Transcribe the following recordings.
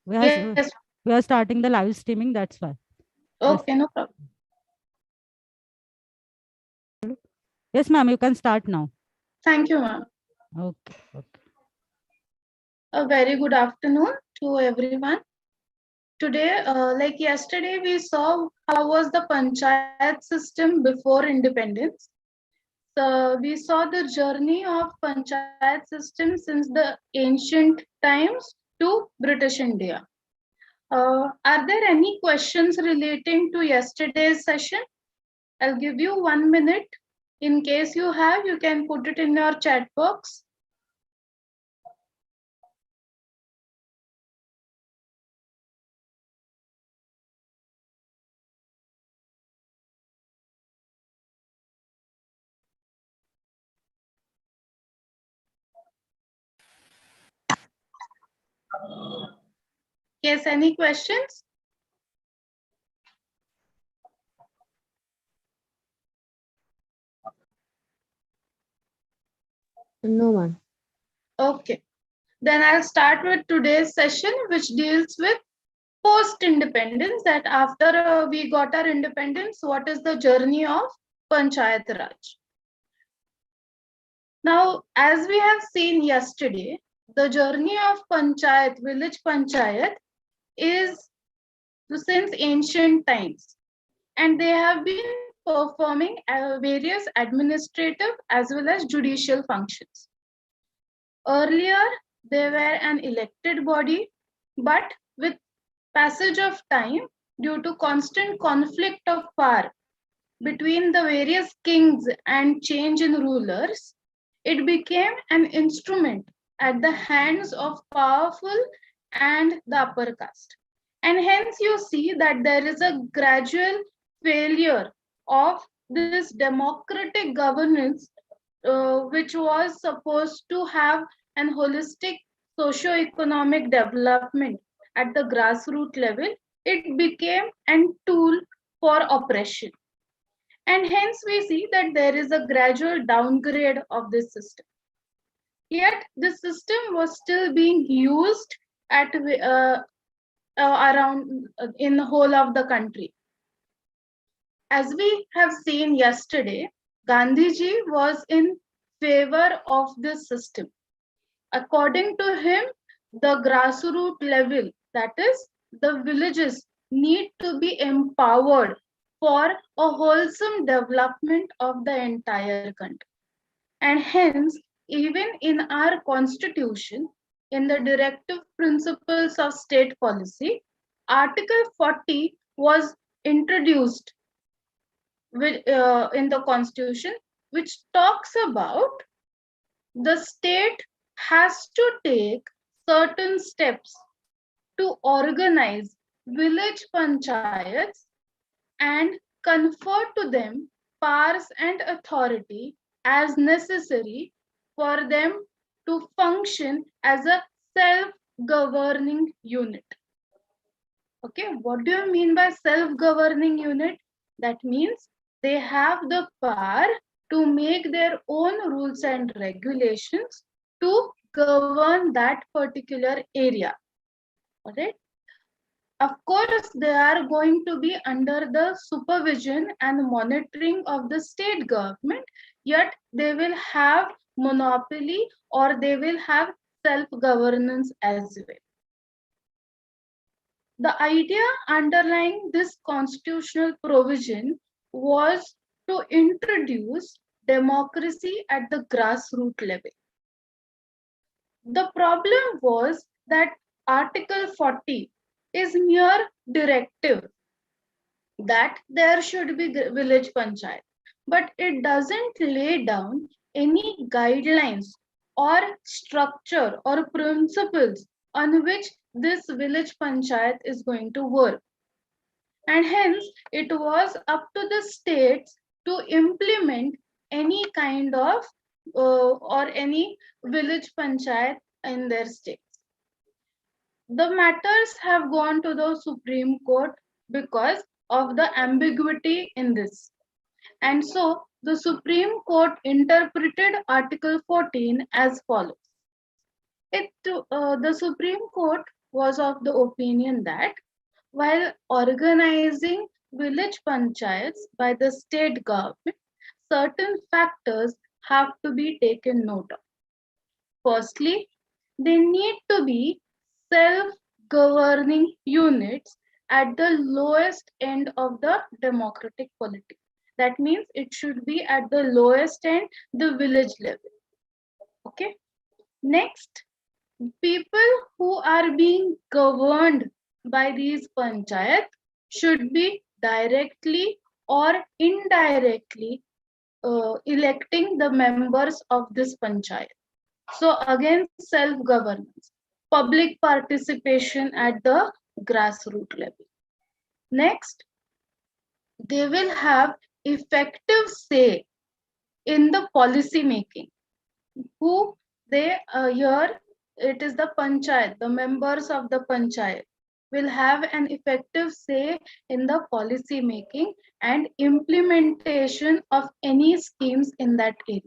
We are Yes. we are starting the live streaming. That's why. Yes. Okay, no problem. Yes, ma'am. You can start now. Thank you, ma'am. Okay. Okay. A very good afternoon to everyone. Today, like yesterday, we saw how was the Panchayat system before independence. So we saw the journey of Panchayat system since the ancient times to British India. Are there any questions relating to yesterday's session? I'll give you 1 minute. In case you have, you can put it in your chat box. Yes, any questions? No, ma'am. Okay. Then I'll start with today's session, which deals with post-independence, that after we got our independence, what is the journey of Panchayat Raj? Now, as we have seen yesterday, the journey of Panchayat, village Panchayat, is since ancient times, and they have been performing various administrative as well as judicial functions. Earlier, they were an elected body, but with passage of time, due to constant conflict of power between the various kings and change in rulers, it became an instrument at the hands of powerful and the upper caste. And hence you see that there is a gradual failure of this democratic governance, which was supposed to have an holistic socio-economic development at the grassroots level. It became a tool for oppression. And hence we see that there is a gradual downgrade of this system. Yet this system was still being used at around in the whole of the country. As we have seen yesterday, Gandhiji was in favor of this system. According to him, the grassroots level, that is, the villages, need to be empowered for a wholesome development of the entire country. And hence, even in our constitution, in the directive principles of state policy, Article 40 was introduced in the constitution, which talks about the state has to take certain steps to organize village panchayats and confer to them powers and authority as necessary for them to function as a self-governing unit. Okay, what do you mean by self-governing unit? That means they have the power to make their own rules and regulations to govern that particular area. All right. Of course, they are going to be under the supervision and monitoring of the state government, yet they will have monopoly or they will have self-governance as well. The idea underlying this constitutional provision was to introduce democracy at the grassroots level. The problem was that Article 40 is mere directive that there should be village panchayat, but it doesn't lay down any guidelines or structure or principles on which this village panchayat is going to work. And hence, it was up to the states to implement any kind of or any village panchayat in their states. The matters have gone to the Supreme Court because of the ambiguity in this. And so the Supreme Court interpreted Article 14 as follows. The Supreme Court was of the opinion that while organizing village panchayats by the state government, certain factors have to be taken note of. Firstly, they need to be self-governing units at the lowest end of the democratic polity. That means it should be at the lowest end, the village level. Okay. Next, people who are being governed by these panchayat should be directly or indirectly electing the members of this panchayat. So again, self-governance, public participation at the grassroots level. Next, they will have effective say in the policy making. Who they here it is the panchayat, the members of the panchayat will have an effective say in the policy making and implementation of any schemes in that area.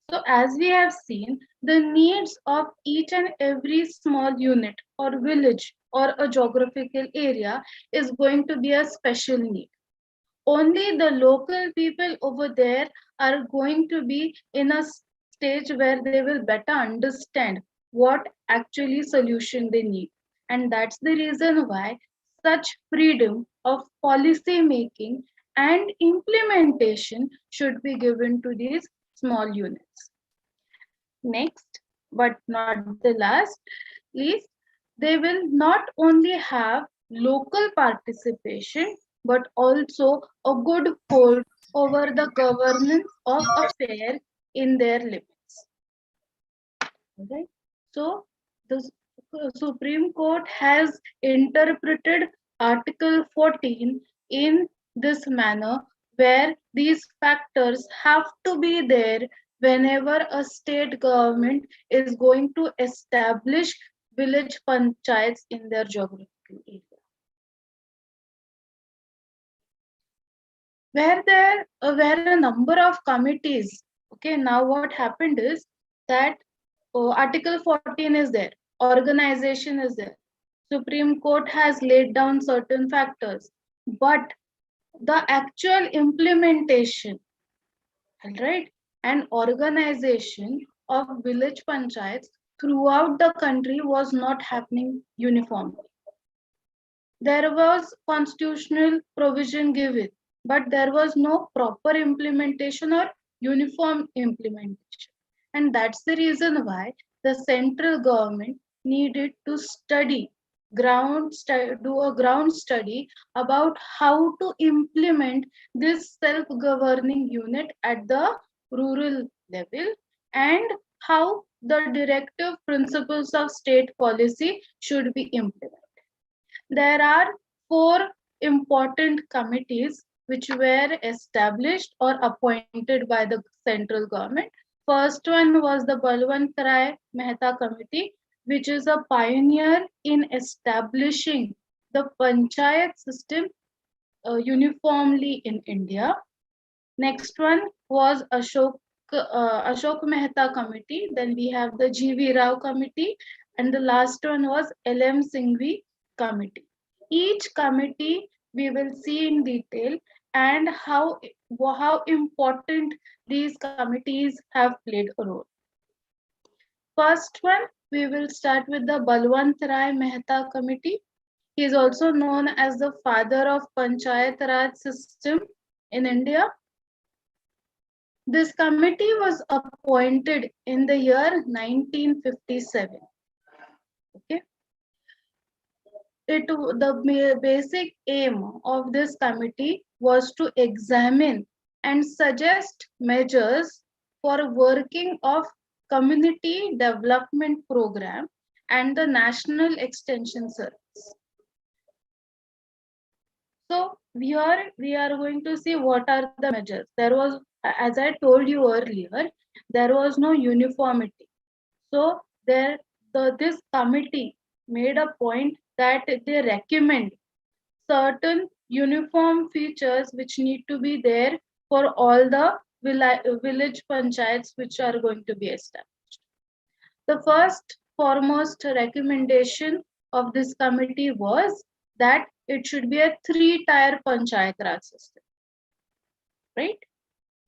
So as we have seen, the needs of each and every small unit or village or a geographical area is going to be a special need. Only the local people over there are going to be in a stage where they will better understand what actually solution they need. And that's the reason why such freedom of policy making and implementation should be given to these small units. Next, but not the last least, they will not only have local participation but also a good hold over the governance of affairs in their limits. Okay? So the Supreme Court has interpreted Article 14 in this manner, where these factors have to be there whenever a state government is going to establish village panchayats in their geographical area. Where a number of committees, okay, now what happened is that Article 14 is there, organization is there, Supreme Court has laid down certain factors, but the actual implementation, right, and organization of village panchayats throughout the country was not happening uniformly. There was constitutional provision given, but there was no proper implementation or uniform implementation. And that's the reason why the central government needed to do a ground study about how to implement this self-governing unit at the rural level and how the directive principles of state policy should be implemented. There are 4 important committees which were established or appointed by the central government. First one was the Balwantera Mehta Committee, which is a pioneer in establishing the panchayat system uniformly in India. Next one was Ashok Mehta Committee. Then we have the G.V. Rao Committee, and the last one was L.M. Singhvi Committee. Each committee we will see in detail and how important these committees have played a role. First one, we will start with the Balwantera Mehta Committee. He is also known as the father of Panchayat Raj system in India. This committee was appointed in the year 1957. Okay. The basic aim of this committee was to examine and suggest measures for working of community development program and the National Extension Service. So here we are going to see what are the measures. There was, as I told you earlier, there was no uniformity. So this committee made a point that they recommend certain uniform features which need to be there for all the village panchayats which are going to be established. The first foremost recommendation of this committee was that it should be a 3-tier Panchayat Raj system, right?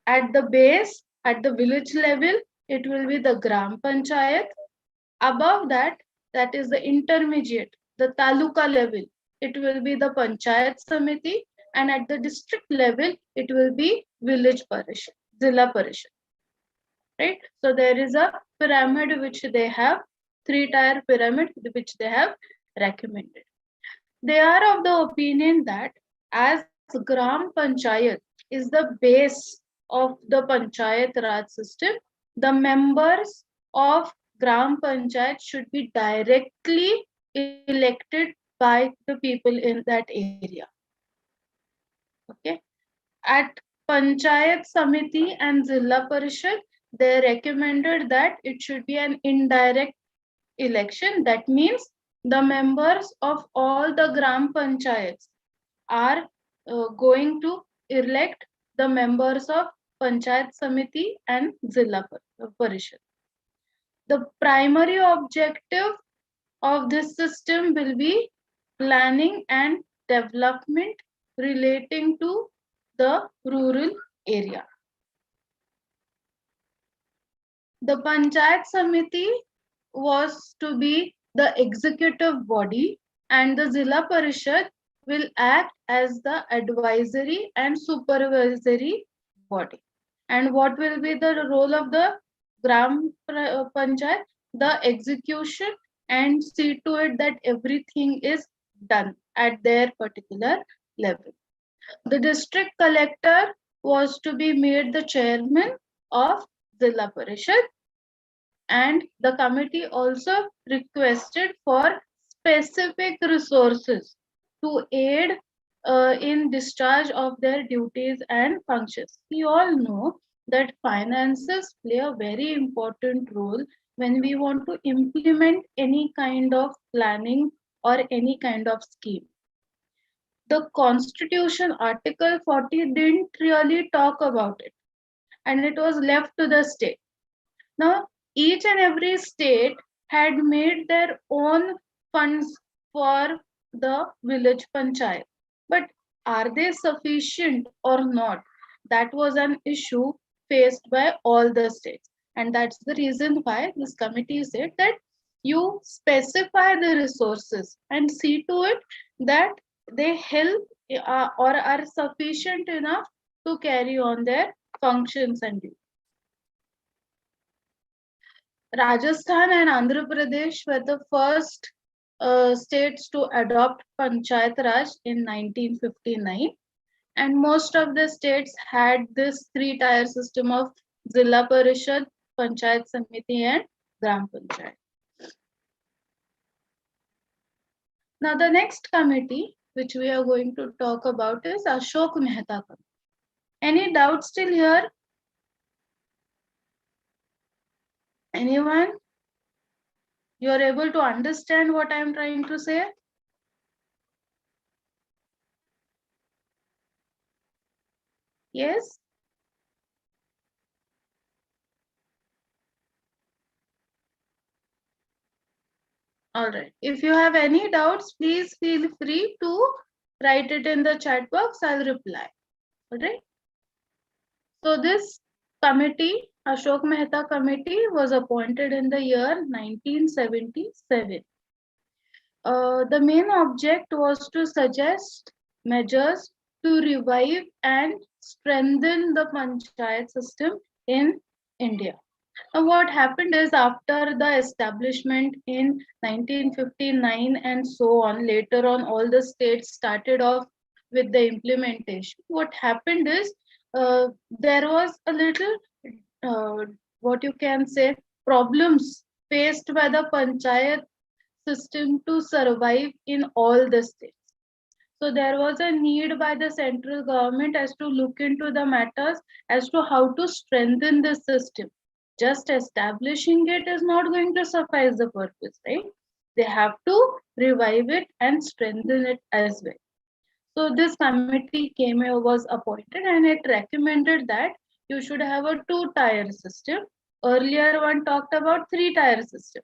At the base, at the village level, it will be the Gram Panchayat. Above that, that is the intermediate, the Taluka level, it will be the Panchayat Samiti, and at the district level, it will be village parishad, Zilla parishad, right? So there is a pyramid which they have, 3-tier pyramid which they have recommended. They are of the opinion that as Gram Panchayat is the base of the Panchayat Raj system, the members of Gram Panchayat should be directly elected by the people in that area. Okay. At Panchayat Samiti and Zilla Parishad, they recommended that it should be an indirect election. That means the members of all the Gram Panchayats are going to elect the members of Panchayat Samiti and Zilla Parishad. The primary objective of this system will be planning and development relating to the rural area. The Panchayat Samiti was to be the executive body, and the Zilla Parishad will act as the advisory and supervisory body. And what will be the role of the Gram Panchayat? The execution and see to it that everything is done at their particular level. The district collector was to be made the chairman of Zilla Parishad, and the committee also requested for specific resources to aid in discharge of their duties and functions. We all know that finances play a very important role when we want to implement any kind of planning or any kind of scheme. The Constitution, Article 40, didn't really talk about it, and it was left to the state. Now, each and every state had made their own funds for the village panchayat. But are they sufficient or not? That was an issue faced by all the states. And that's the reason why this committee said that you specify the resources and see to it that they help or are sufficient enough to carry on their functions and duties. Rajasthan and Andhra Pradesh were the first states to adopt Panchayat Raj in 1959, and most of the states had this 3-tier system of Zilla Parishad, Panchayat Samiti, and Gram Panchayat. Now, the next committee which we are going to talk about is Ashok Mehta Committee. Any doubts still here? Anyone? You are able to understand what I am trying to say? Yes? All right. If you have any doubts, please feel free to write it in the chat box. I'll reply. All right. So this committee, Ashok Mehta Committee, was appointed in the year 1977. The main object was to suggest measures to revive and strengthen the panchayat system in India. Now, what happened is after the establishment in 1959 and so on, later on, all the states started off with the implementation. What happened is there was a little, what you can say, problems faced by the panchayat system to survive in all the states. So there was a need by the central government as to look into the matters as to how to strengthen the system. Just establishing it is not going to suffice the purpose, right? They have to revive it and strengthen it as well. So this committee was appointed, and it recommended that you should have a 2-tier system. Earlier one talked about 3-tier system.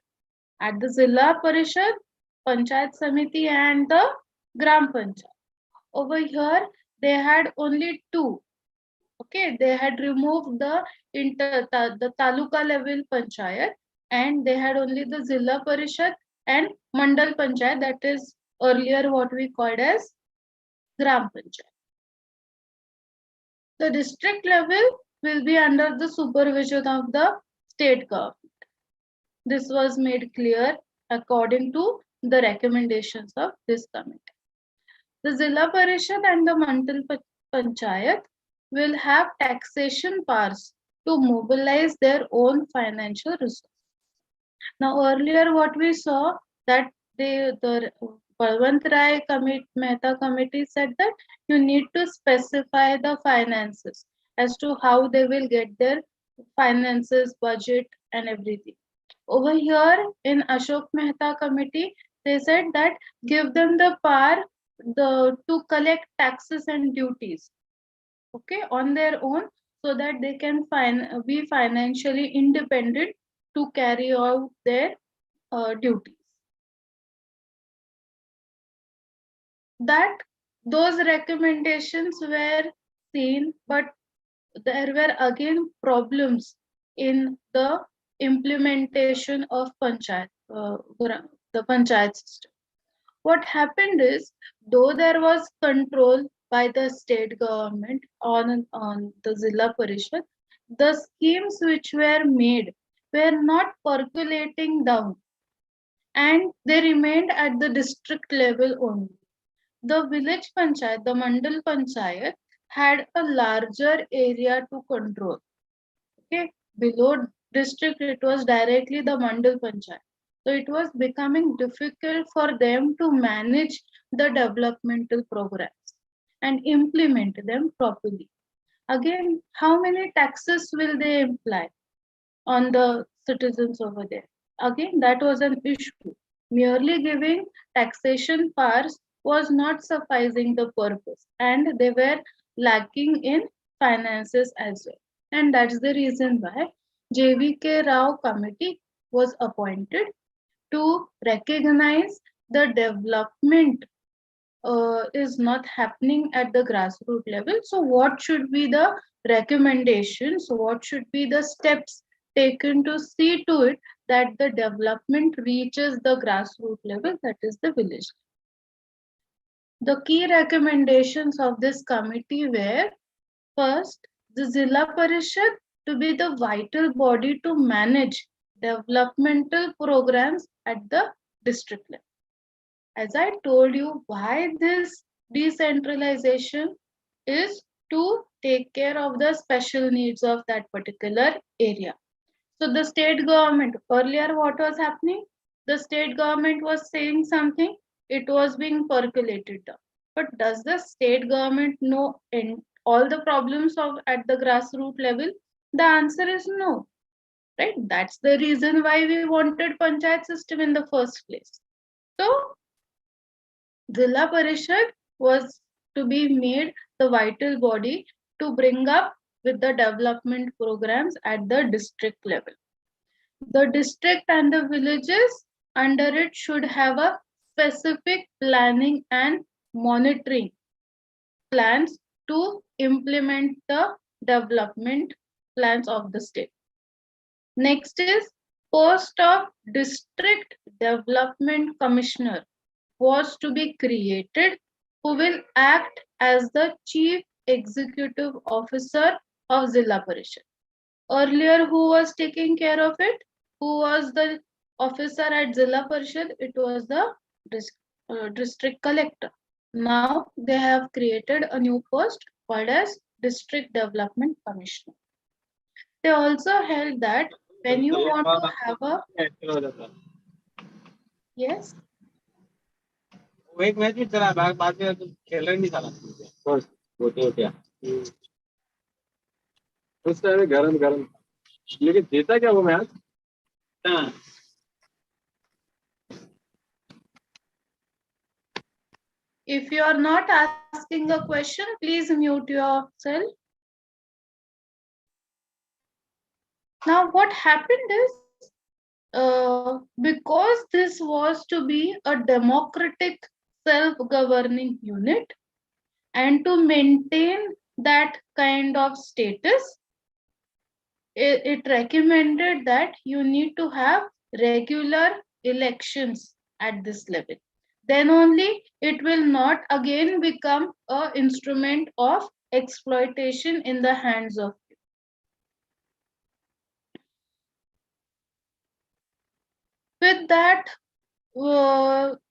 At the Zilla Parishad, Panchayat Samiti and the Gram Panchayat. Over here, they had only two. Okay, they had removed the taluka level Panchayat, and they had only the Zilla Parishad and Mandal Panchayat, that is earlier what we called as Gram Panchayat. The district level will be under the supervision of the state government. This was made clear according to the recommendations of this committee. The Zilla Parishad and the Mandal Panchayat will have taxation powers to mobilize their own financial resources. Now, earlier what we saw that the Balwantera Mehta committee said that you need to specify the finances as to how they will get their finances, budget, and everything. Over here in Ashok Mehta committee, they said that give them the power to collect taxes and duties, okay, on their own, so that they can be financially independent to carry out their duties. That those recommendations were seen, but there were again problems in the implementation of the panchayat system. What happened is, though there was control by the state government on the Zilla Parishad, the schemes which were made were not percolating down, and they remained at the district level only. The village panchayat, the Mandal Panchayat, had a larger area to control. Okay, below district, it was directly the Mandal Panchayat. So it was becoming difficult for them to manage the developmental programs and implement them properly. Again, how many taxes will they imply on the citizens over there? Again, that was an issue. Merely giving taxation powers was not sufficing the purpose, and they were lacking in finances as well. And that's the reason why JVK Rao committee was appointed to recognize the development is not happening at the grassroots level. So what should be the recommendations? What should be the steps taken to see to it that the development reaches the grassroots level, that is the village? The key recommendations of this committee were: first, the Zilla Parishad to be the vital body to manage developmental programs at the district level. As I told you, why this decentralization is to take care of the special needs of that particular area. So the state government, earlier what was happening? The state government was saying something, it was being percolated down. But does the state government know all the problems of at the grassroots level? The answer is no. Right? That's the reason why we wanted panchayat system in the first place. So Zilla Parishad was to be made the vital body to bring up with the development programs at the district level. The district and the villages under it should have a specific planning and monitoring plans to implement the development plans of the state. Next is post of district development commissioner was to be created, who will act as the chief executive officer of Zilla Parishad. Earlier, who was taking care of it? Who was the officer at Zilla Parishad? It was the district collector. Now they have created a new post called as District Development Commissioner. They also held that when you want to have a yes. वो एक match भी चला बाद में तो खेल रहे नहीं साला बस वो तो क्या उस टाइम गरम गरम लेकिन जीता क्या वो मैच हाँ If you are not asking a question, please mute yourself. Now what happened is because this was to be a democratic self-governing unit, and to maintain that kind of status, it recommended that you need to have regular elections at this level. Then only it will not again become an instrument of exploitation in the hands of you. With that,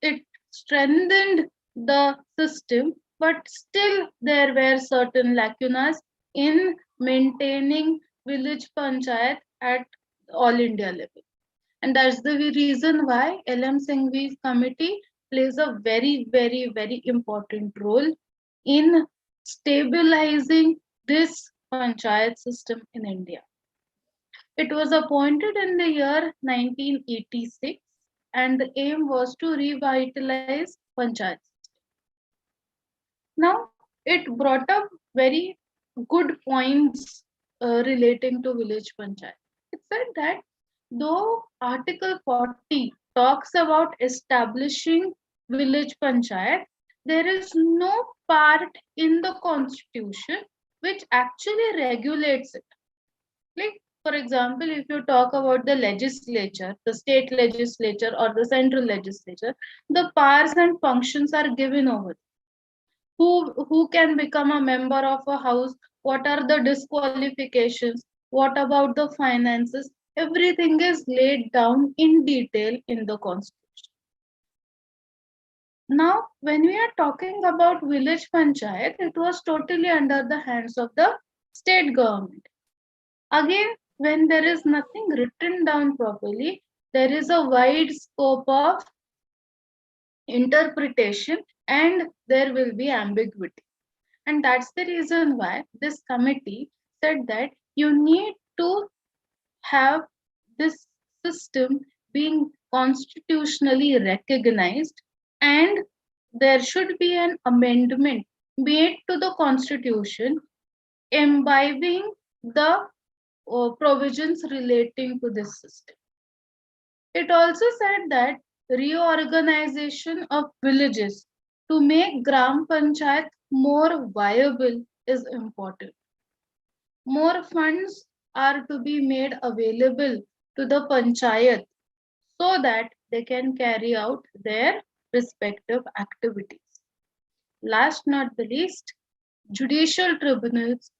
it strengthened the system, but still there were certain lacunas in maintaining village panchayat at all India level. And that's the reason why LM Singhvi's committee plays a very, very, very important role in stabilizing this panchayat system in India. It was appointed in the year 1986, and the aim was to revitalize panchayats. Now, it brought up very good points relating to village panchayat. It said that though Article 40 talks about establishing village panchayat, there is no part in the constitution which actually regulates it. Like, for example, if you talk about the legislature, the state legislature or the central legislature, the powers and functions are given over. Who can become a member of a house? What are the disqualifications? What about the finances? Everything is laid down in detail in the constitution. Now, when we are talking about village panchayat, it was totally under the hands of the state government. Again, when there is nothing written down properly, there is a wide scope of interpretation and there will be ambiguity. And that's the reason why this committee said that you need to have this system being constitutionally recognized, and there should be an amendment made to the constitution imbibing the provisions relating to this system. It also said that reorganization of villages to make Gram Panchayat more viable is important. More funds are to be made available to the Panchayat so that they can carry out their respective activities. Last not the least, judicial tribunals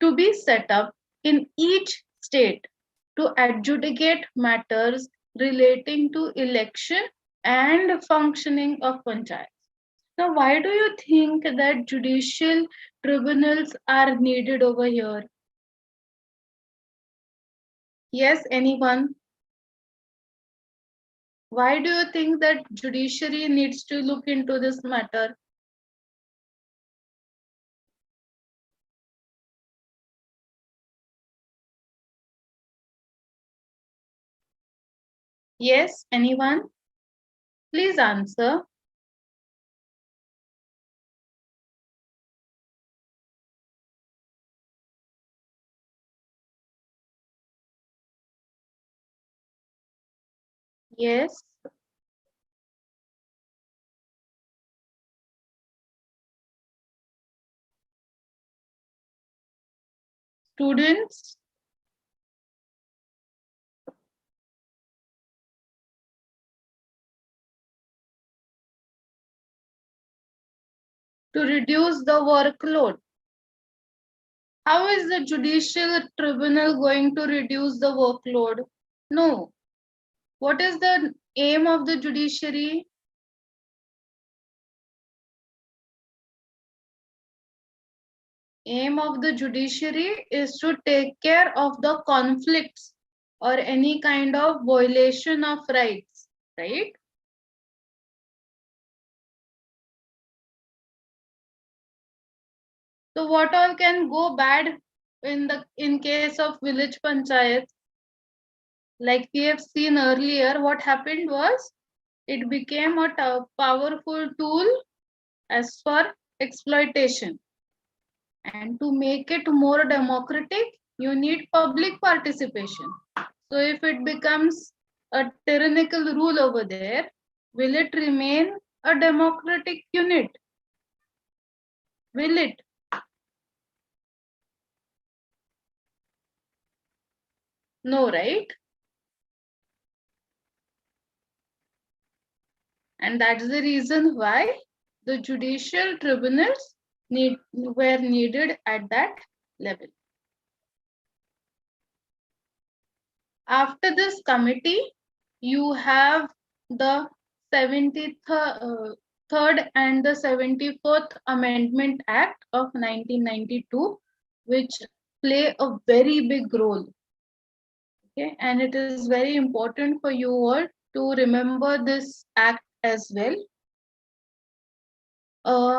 to be set up in each state to adjudicate matters relating to election and functioning of panchayats. Now, why do you think that judicial tribunals are needed over here? Yes, anyone? Why do you think that judiciary needs to look into this matter? Yes, anyone? Please answer. Yes. Students? To reduce the workload. How is the judicial tribunal going to reduce the workload? No. What is the aim of the judiciary? Aim of the judiciary is to take care of the conflicts or any kind of violation of rights, right? So what all can go bad in case of village panchayat? Like we have seen earlier, what happened was it became a powerful tool as for exploitation. And to make it more democratic, you need public participation. So if it becomes a tyrannical rule over there, will it remain a democratic unit? Will it? No, right? And that's the reason why the judicial tribunals were needed at that level. After this committee, you have the 73rd and the 74th Amendment Act of 1992, which play a very big role. Okay, and it is very important for you all to remember this act as well.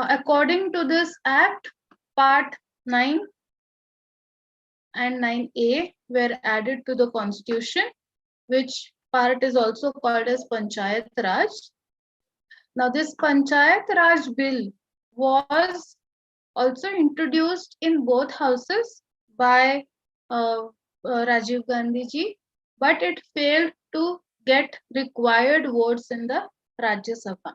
According to this act, Part 9 and 9A were added to the Constitution, which part is also called as Panchayat Raj. Now, this Panchayat Raj bill was also introduced in both houses by Rajiv Gandhi ji, but it failed to get required votes in the Rajya Sabha.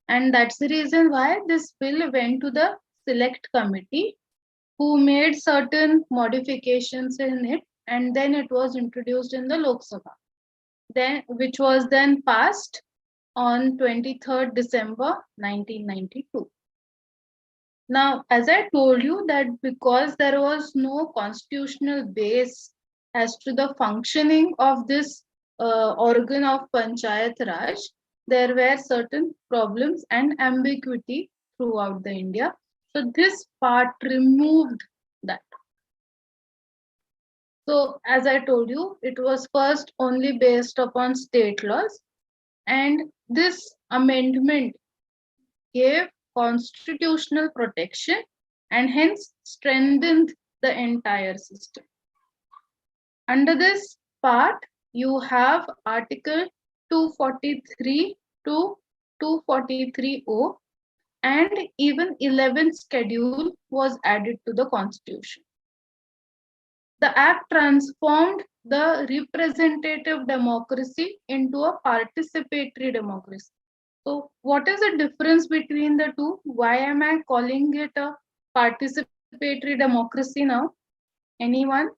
And that's the reason why this bill went to the select committee, who made certain modifications in it, and then it was introduced in the Lok Sabha, which was then passed on 23rd December 1992. Now, as I told you, that because there was no constitutional base as to the functioning of this organ of Panchayat Raj, there were certain problems and ambiguity throughout the India. So this part removed that. So as I told you, it was first only based upon state laws, and this amendment gave constitutional protection and hence strengthened the entire system. Under this part, you have Article 243 to 243O, and even 11th schedule was added to the Constitution. The act transformed the representative democracy into a participatory democracy. So what is the difference between the two? Why am I calling it a participatory democracy now? Anyone?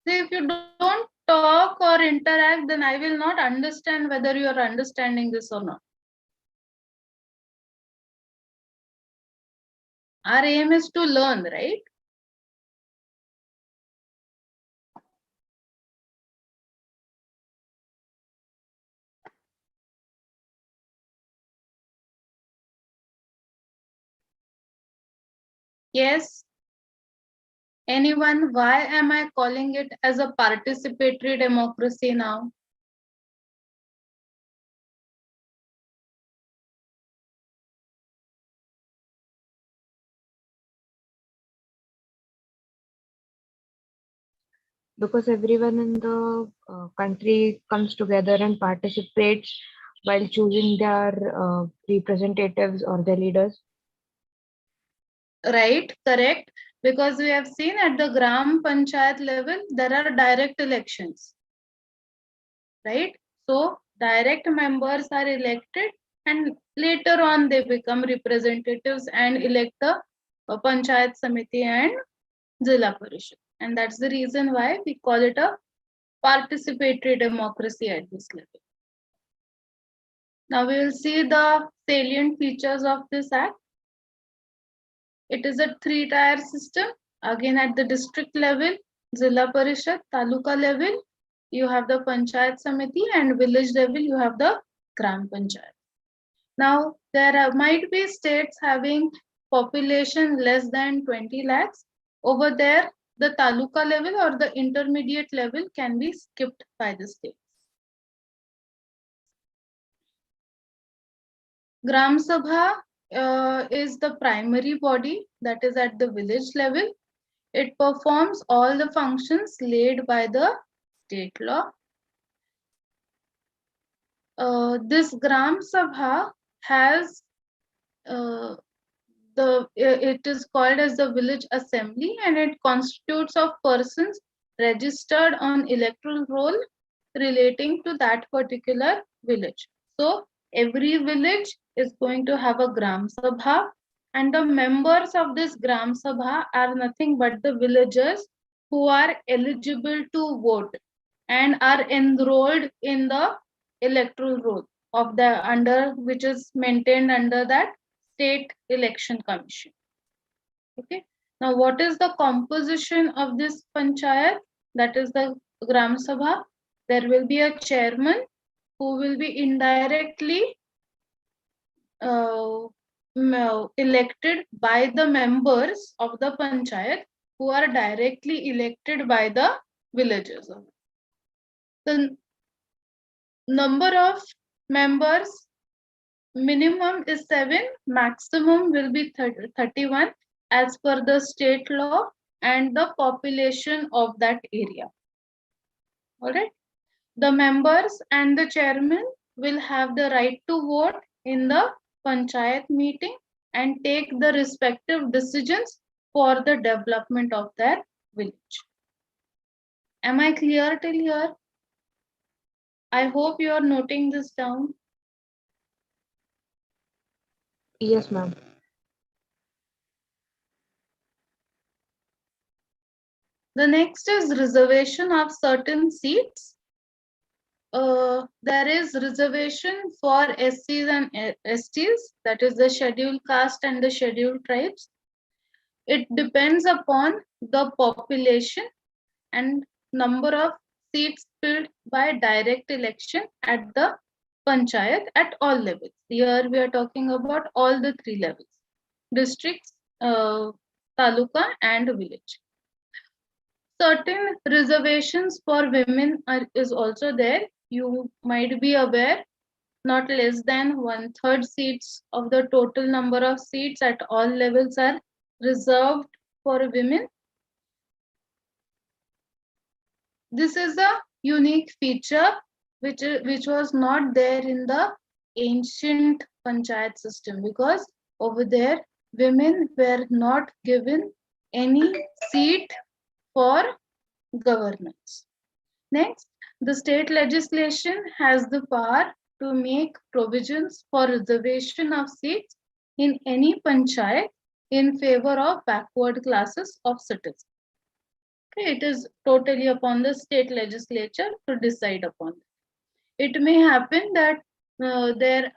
See, if you don't talk or interact, then I will not understand whether you are understanding this or not. Our aim is to learn, right? Yes. Anyone, why am I calling it as a participatory democracy now? Because everyone in the country comes together and participates while choosing their representatives or their leaders. Right, correct. Because we have seen at the Gram Panchayat level, there are direct elections. Right? So direct members are elected and later on they become representatives and elect the Panchayat Samiti and Zilla Parishad. And that's the reason why we call it a participatory democracy at this level. Now we will see the salient features of this act. It is a 3-tier system. Again, at the district level, Zilla Parishad, Taluka level, you have the Panchayat Samiti, and village level, you have the Gram Panchayat. Now, there might be states having population less than 20 lakhs. Over there, the Taluka level or the intermediate level can be skipped by the states. Gram Sabha is the primary body that is at the village level. It performs all the functions laid by the state law. This Gram Sabha has it is called as the village assembly, and it constitutes of persons registered on electoral roll relating to that particular village. So every village is going to have a Gram Sabha, and the members of this Gram Sabha are nothing but the villagers who are eligible to vote and are enrolled in the electoral roll of the under which is maintained under that state election commission. Okay. Now, what is the composition of this panchayat? That is the Gram Sabha. There will be a chairman who will be indirectly elected by the members of the panchayat who are directly elected by the villagers. The number of members minimum is 7, maximum will be 31 as per the state law and the population of that area. All right. The members and the chairman will have the right to vote in the panchayat meeting and take the respective decisions for the development of their village. Am I clear till here? I hope you are noting this down. Yes, ma'am. The next is reservation of certain seats. There is reservation for SCs and STs, that is the scheduled caste and the scheduled tribes. It depends upon the population and number of seats filled by direct election at the panchayat at all levels. Here we are talking about all the 3 levels: districts, taluka and village. Certain reservations for women is also there. You might be aware, not less than 1/3 seats of the total number of seats at all levels are reserved for women. This is a unique feature which was not there in the ancient panchayat system, because over there women were not given any seat for governance. Next, the state legislation has the power to make provisions for reservation of seats in any panchayat in favor of backward classes of citizens. Okay, it is totally upon the state legislature to decide upon it. It may happen that there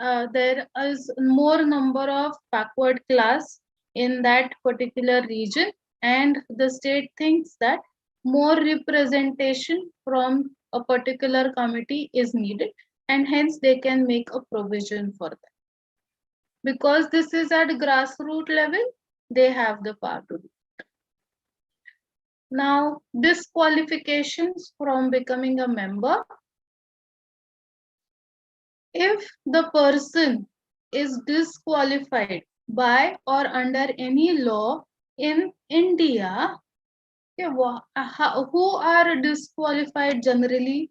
is more number of backward class in that particular region, and the state thinks that more representation from a particular committee is needed, and hence they can make a provision for that. Because this is at grassroots level, they have the power to do. Now, disqualifications from becoming a member. If the person is disqualified by or under any law in India, okay, who are disqualified generally?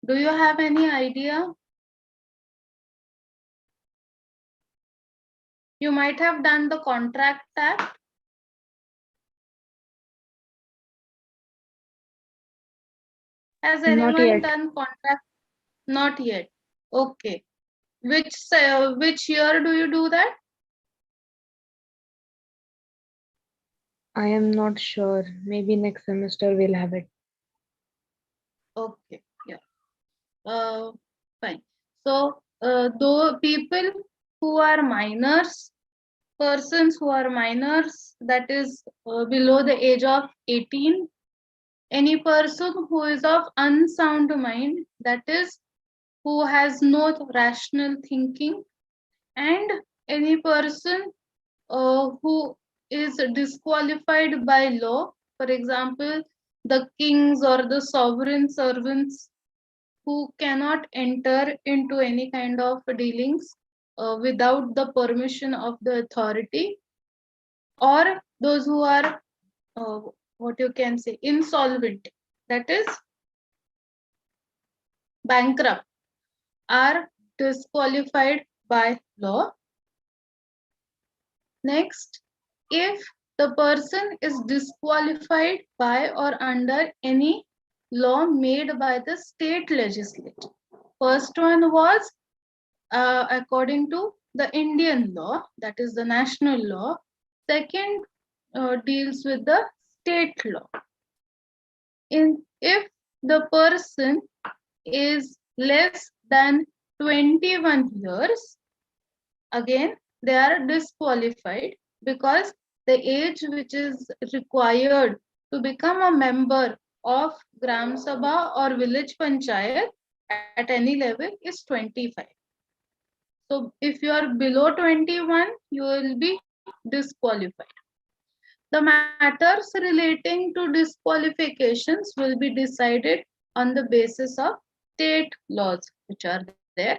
Do you have any idea? You might have done the Contract Act. Has anyone done contract? Not yet. Okay. Which year do you do that? I am not sure. Maybe next semester we'll have it. Okay. Yeah. Fine. So, though people who are minors, persons who are minors, that is below the age of 18, any person who is of unsound mind, that is who has no rational thinking, and any person who is disqualified by law, for example, the kings or the sovereign servants who cannot enter into any kind of dealings without the permission of the authority, or those who are what you can say insolvent, that is bankrupt, are disqualified by law. Next, if the person is disqualified by or under any law made by the state legislature. First one was according to the Indian law, that is the national law. Second deals with the state law. If the person is less than 21 years, again they are disqualified, because the age which is required to become a member of Gram Sabha or village panchayat at any level is 25. So if you are below 21, you will be disqualified. The matters relating to disqualifications will be decided on the basis of state laws which are there.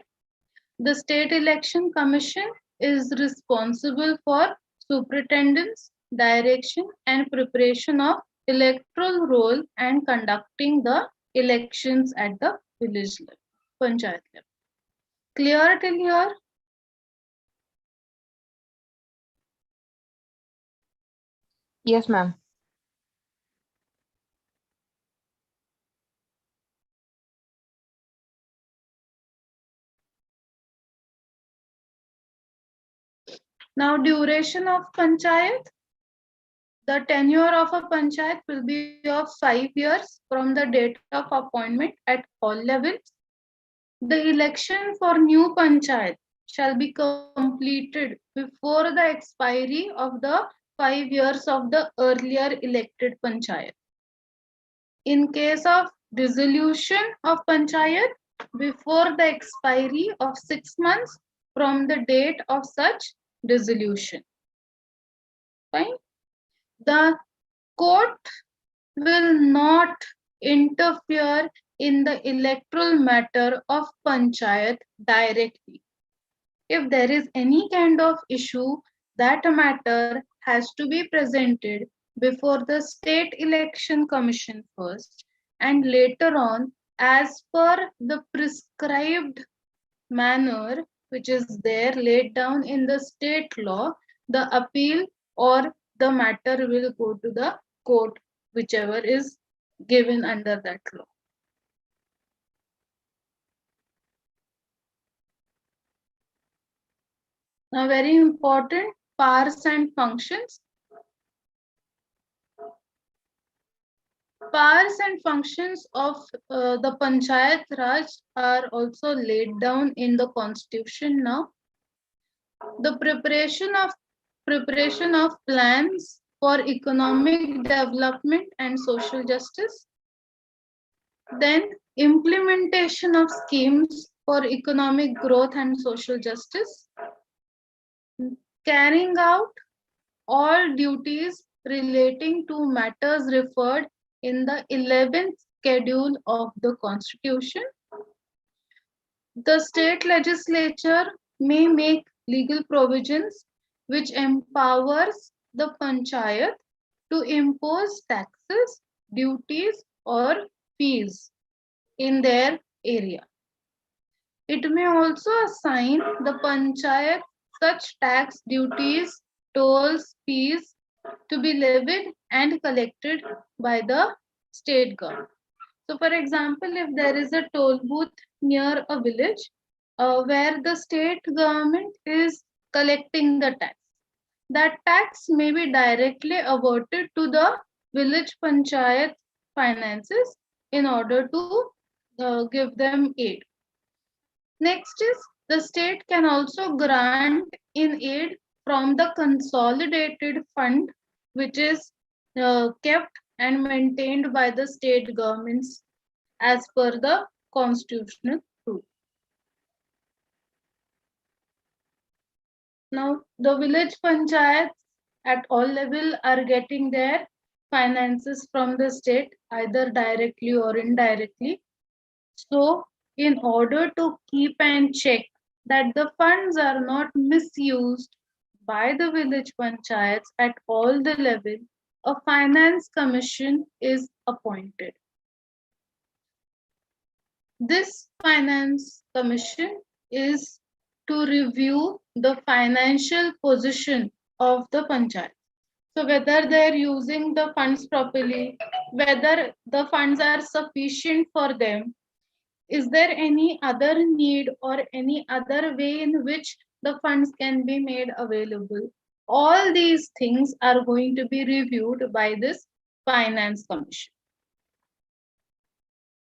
The State Election Commission is responsible for superintendence, direction, and preparation of electoral roll and conducting the elections at the village level, panchayat level. Clear till here? Yes, ma'am. Now, duration of panchayat. The tenure of a panchayat will be of 5 years from the date of appointment at all levels. The election for new panchayat shall be completed before the expiry of the 5 years of the earlier elected panchayat. In case of dissolution of panchayat, before the expiry of 6 months from the date of such dissolution. Fine. The court will not interfere in the electoral matter of panchayat directly. If there is any kind of issue, that matter has to be presented before the State Election Commission first, and later on, as per the prescribed manner which is there laid down in the state law, the appeal or the matter will go to the court, whichever is given under that law. Now, very important, powers and functions. Powers and functions of the Panchayat Raj are also laid down in the constitution now. The preparation of plans for economic development and social justice. Then implementation of schemes for economic growth and social justice. Carrying out all duties relating to matters referred in the 11th schedule of the Constitution. The state legislature may make legal provisions which empowers the panchayat to impose taxes, duties, or fees in their area. It may also assign the panchayat such tax, duties, tolls, fees to be levied and collected by the state government. So, for example, if there is a toll booth near a village where the state government is collecting the tax, that tax may be directly averted to the village panchayat finances in order to give them aid. Next is the state can also grant in aid from the consolidated fund, which is kept and maintained by the state governments as per the constitutional rule. Now, the village panchayats at all level are getting their finances from the state, either directly or indirectly. So, in order to keep and check that the funds are not misused by the village panchayats at all the level, a finance commission is appointed. This finance commission is to review the financial position of the panchayat. So whether they're using the funds properly, whether the funds are sufficient for them, is there any other need or any other way in which the funds can be made available? All these things are going to be reviewed by this finance commission.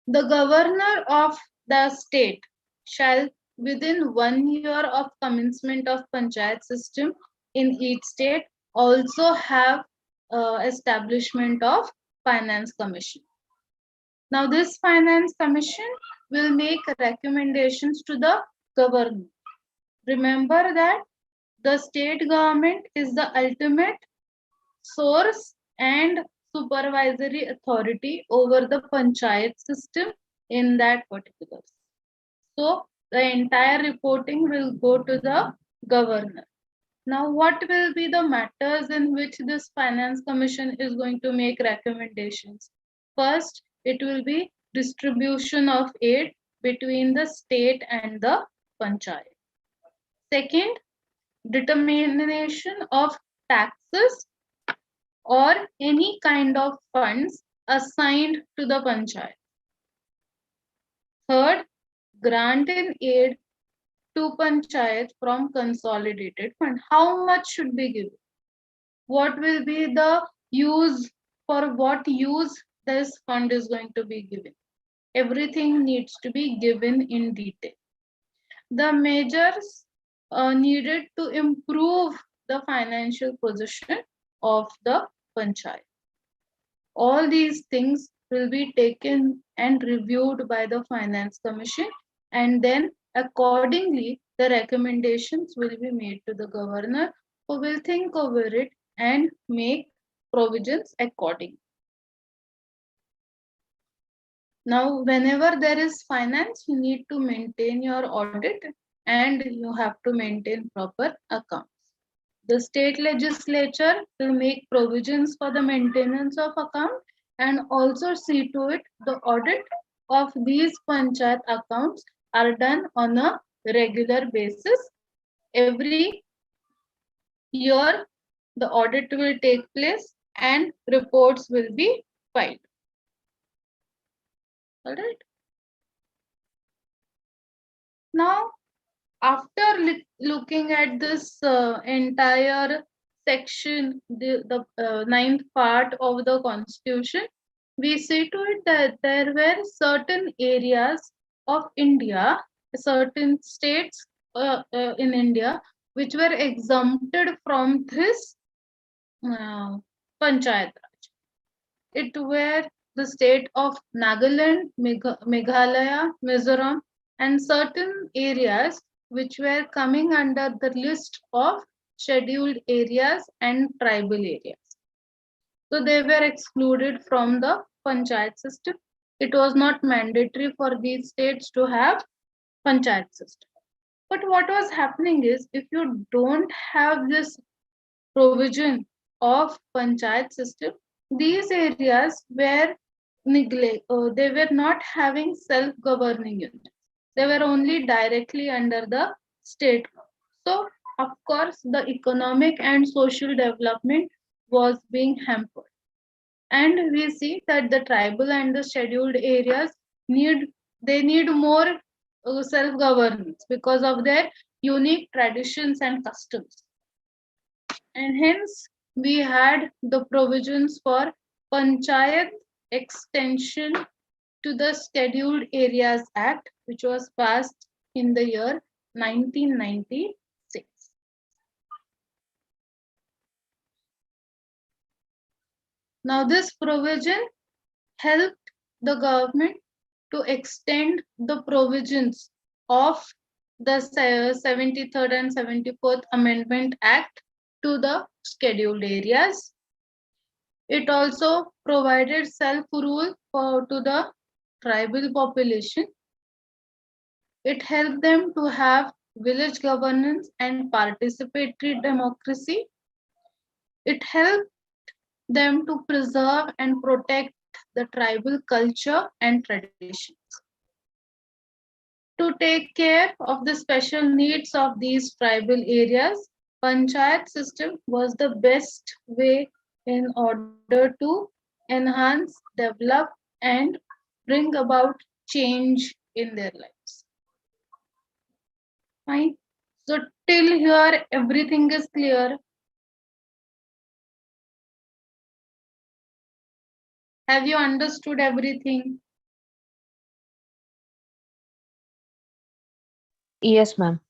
The governor of the state shall, within 1 year of commencement of panchayat system in each state, also have establishment of finance commission. Now this finance commission will make recommendations to the governor. Remember that the state government is the ultimate source and supervisory authority over the panchayat system in that particular. So the entire reporting will go to the governor. Now, what will be the matters in which this finance commission is going to make recommendations? First, it will be distribution of aid between the state and the panchayat. Second, determination of taxes or any kind of funds assigned to the panchayat. Third, grant in aid to panchayat from consolidated fund. How much should be given? What will be the use, for what use this fund is going to be given? Everything needs to be given in detail. The measures needed to improve the financial position of the panchayat. All these things will be taken and reviewed by the finance commission, and then accordingly the recommendations will be made to the governor, who will think over it and make provisions accordingly. Now, whenever there is finance, you need to maintain your audit and you have to maintain proper accounts. The state legislature will make provisions for the maintenance of account and also see to it the audit of these panchayat accounts are done on a regular basis. Every year, the audit will take place and reports will be filed. All right. Now, after looking at this entire section, the ninth part of the constitution, we see to it that there were certain areas of India, certain states in India, which were exempted from this Panchayat Raj. It were the state of Nagaland, Meghalaya, Mizoram, and certain areas which were coming under the list of scheduled areas and tribal areas. So they were excluded from the panchayat system. It was not mandatory for these states to have panchayat system. But what was happening is, if you don't have this provision of panchayat system, these areas were they were not having self-governing units. They were only directly under the state. So, of course, the economic and social development was being hampered. And we see that the tribal and the scheduled areas need more self-governance because of their unique traditions and customs. And hence, we had the provisions for Panchayat extension to the Scheduled Areas Act, which was passed in the year 1996. Now, this provision helped the government to extend the provisions of the 73rd and 74th Amendment Act to the scheduled areas. It also provided self-rule to the tribal population. It helped them to have village governance and participatory democracy. It helped them to preserve and protect the tribal culture and traditions. To take care of the special needs of these tribal areas, Panchayat system was the best way in order to enhance, develop, and bring about change in their lives. Fine. So till here, everything is clear. Have you understood everything? Yes, ma'am.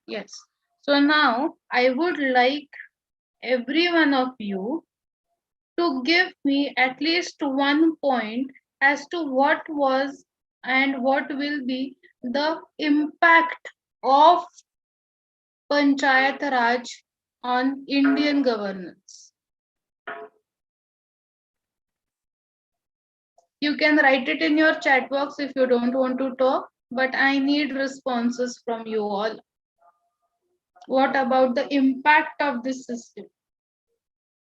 Yes. So now I would like every one of you to give me at least one point as to what was and what will be the impact of Panchayat Raj on Indian governance. You can write it in your chat box if you don't want to talk, but I need responses from you all. What about the impact of this system?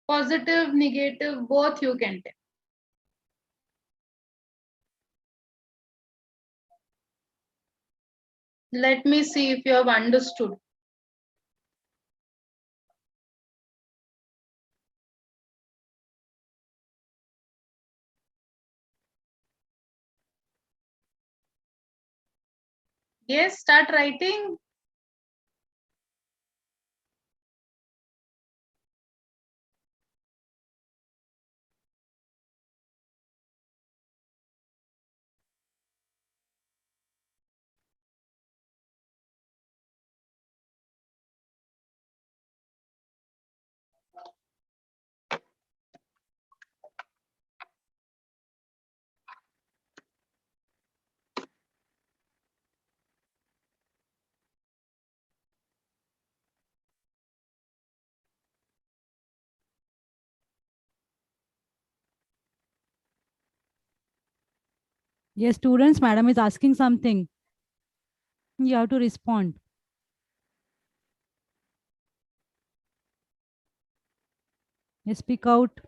Positive, negative, both you can tell. Let me see if you have understood. Yes, start writing. Yes, students, madam is asking something. You have to respond. Yes, speak out.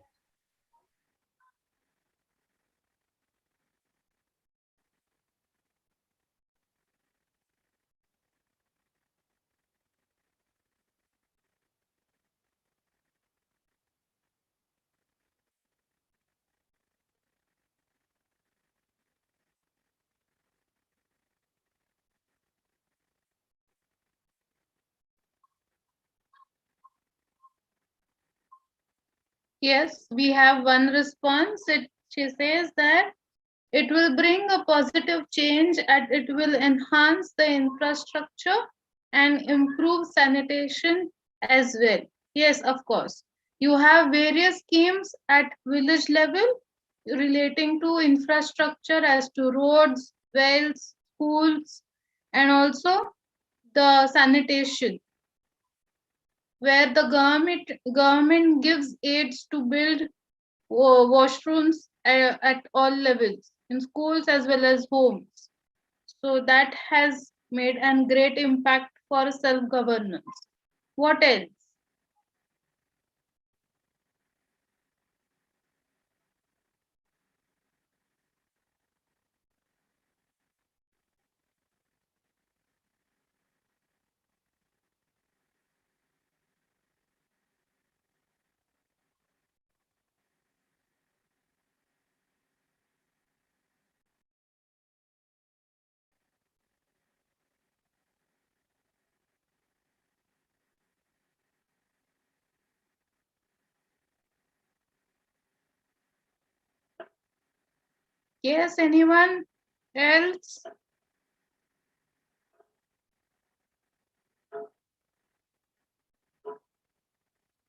Yes, we have one response. She says that it will bring a positive change and it will enhance the infrastructure and improve sanitation as well. Yes, of course. You have various schemes at village level relating to infrastructure as to roads, wells, schools, and also the sanitation, where the government gives aids to build washrooms at all levels in schools as well as homes. So that has made a great impact for self governance. What else? Yes, anyone else?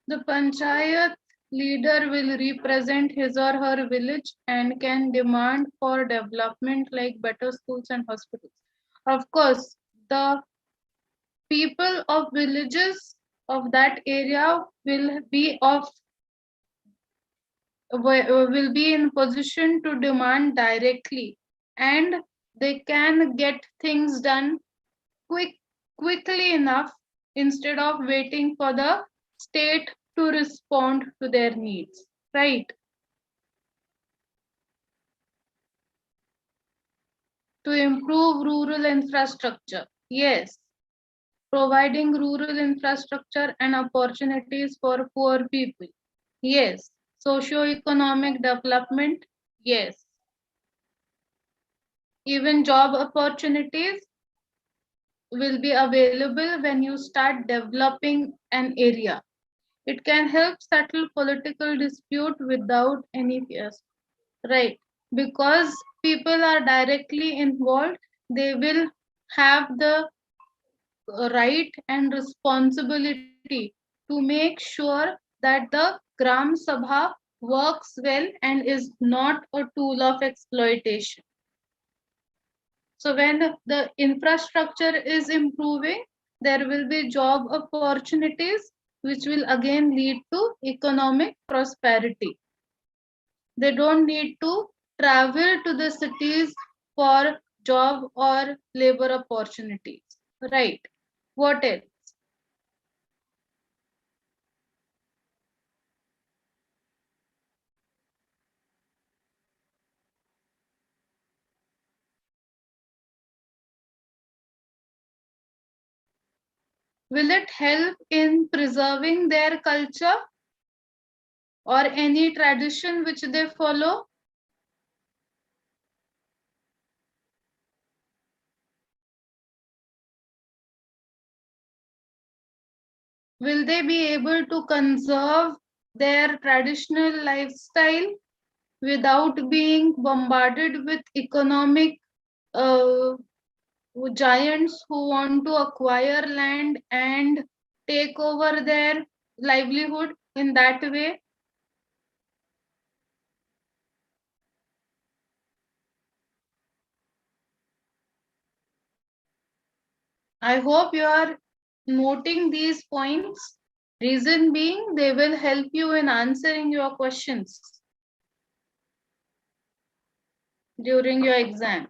The Panchayat leader will represent his or her village and can demand for development like better schools and hospitals. Of course, the people of villages of that area will be in position to demand directly, and they can get things done quickly enough instead of waiting for the state to respond to their needs, right? To improve rural infrastructure. Yes, providing rural infrastructure and opportunities for poor people. Yes. Socio-economic development. Yes. Even job opportunities will be available when you start developing an area. It can help settle political dispute without any fears. Right. Because people are directly involved, they will have the right and responsibility to make sure that the Gram Sabha works well and is not a tool of exploitation. So when the infrastructure is improving, there will be job opportunities, which will again lead to economic prosperity. They don't need to travel to the cities for job or labor opportunities. Right. What else? Will it help in preserving their culture or any tradition which they follow? Will they be able to conserve their traditional lifestyle without being bombarded with economic uh, giants who want to acquire land and take over their livelihood in that way? I hope you are noting these points. Reason being, they will help you in answering your questions during your exams.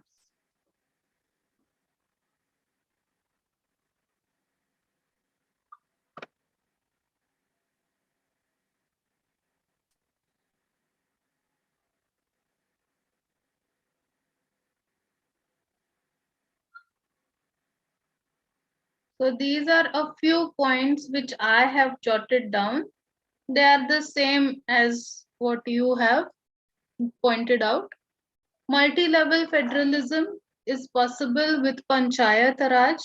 So these are a few points which I have jotted down. They are the same as what you have pointed out. Multi-level federalism is possible with Panchayat Raj.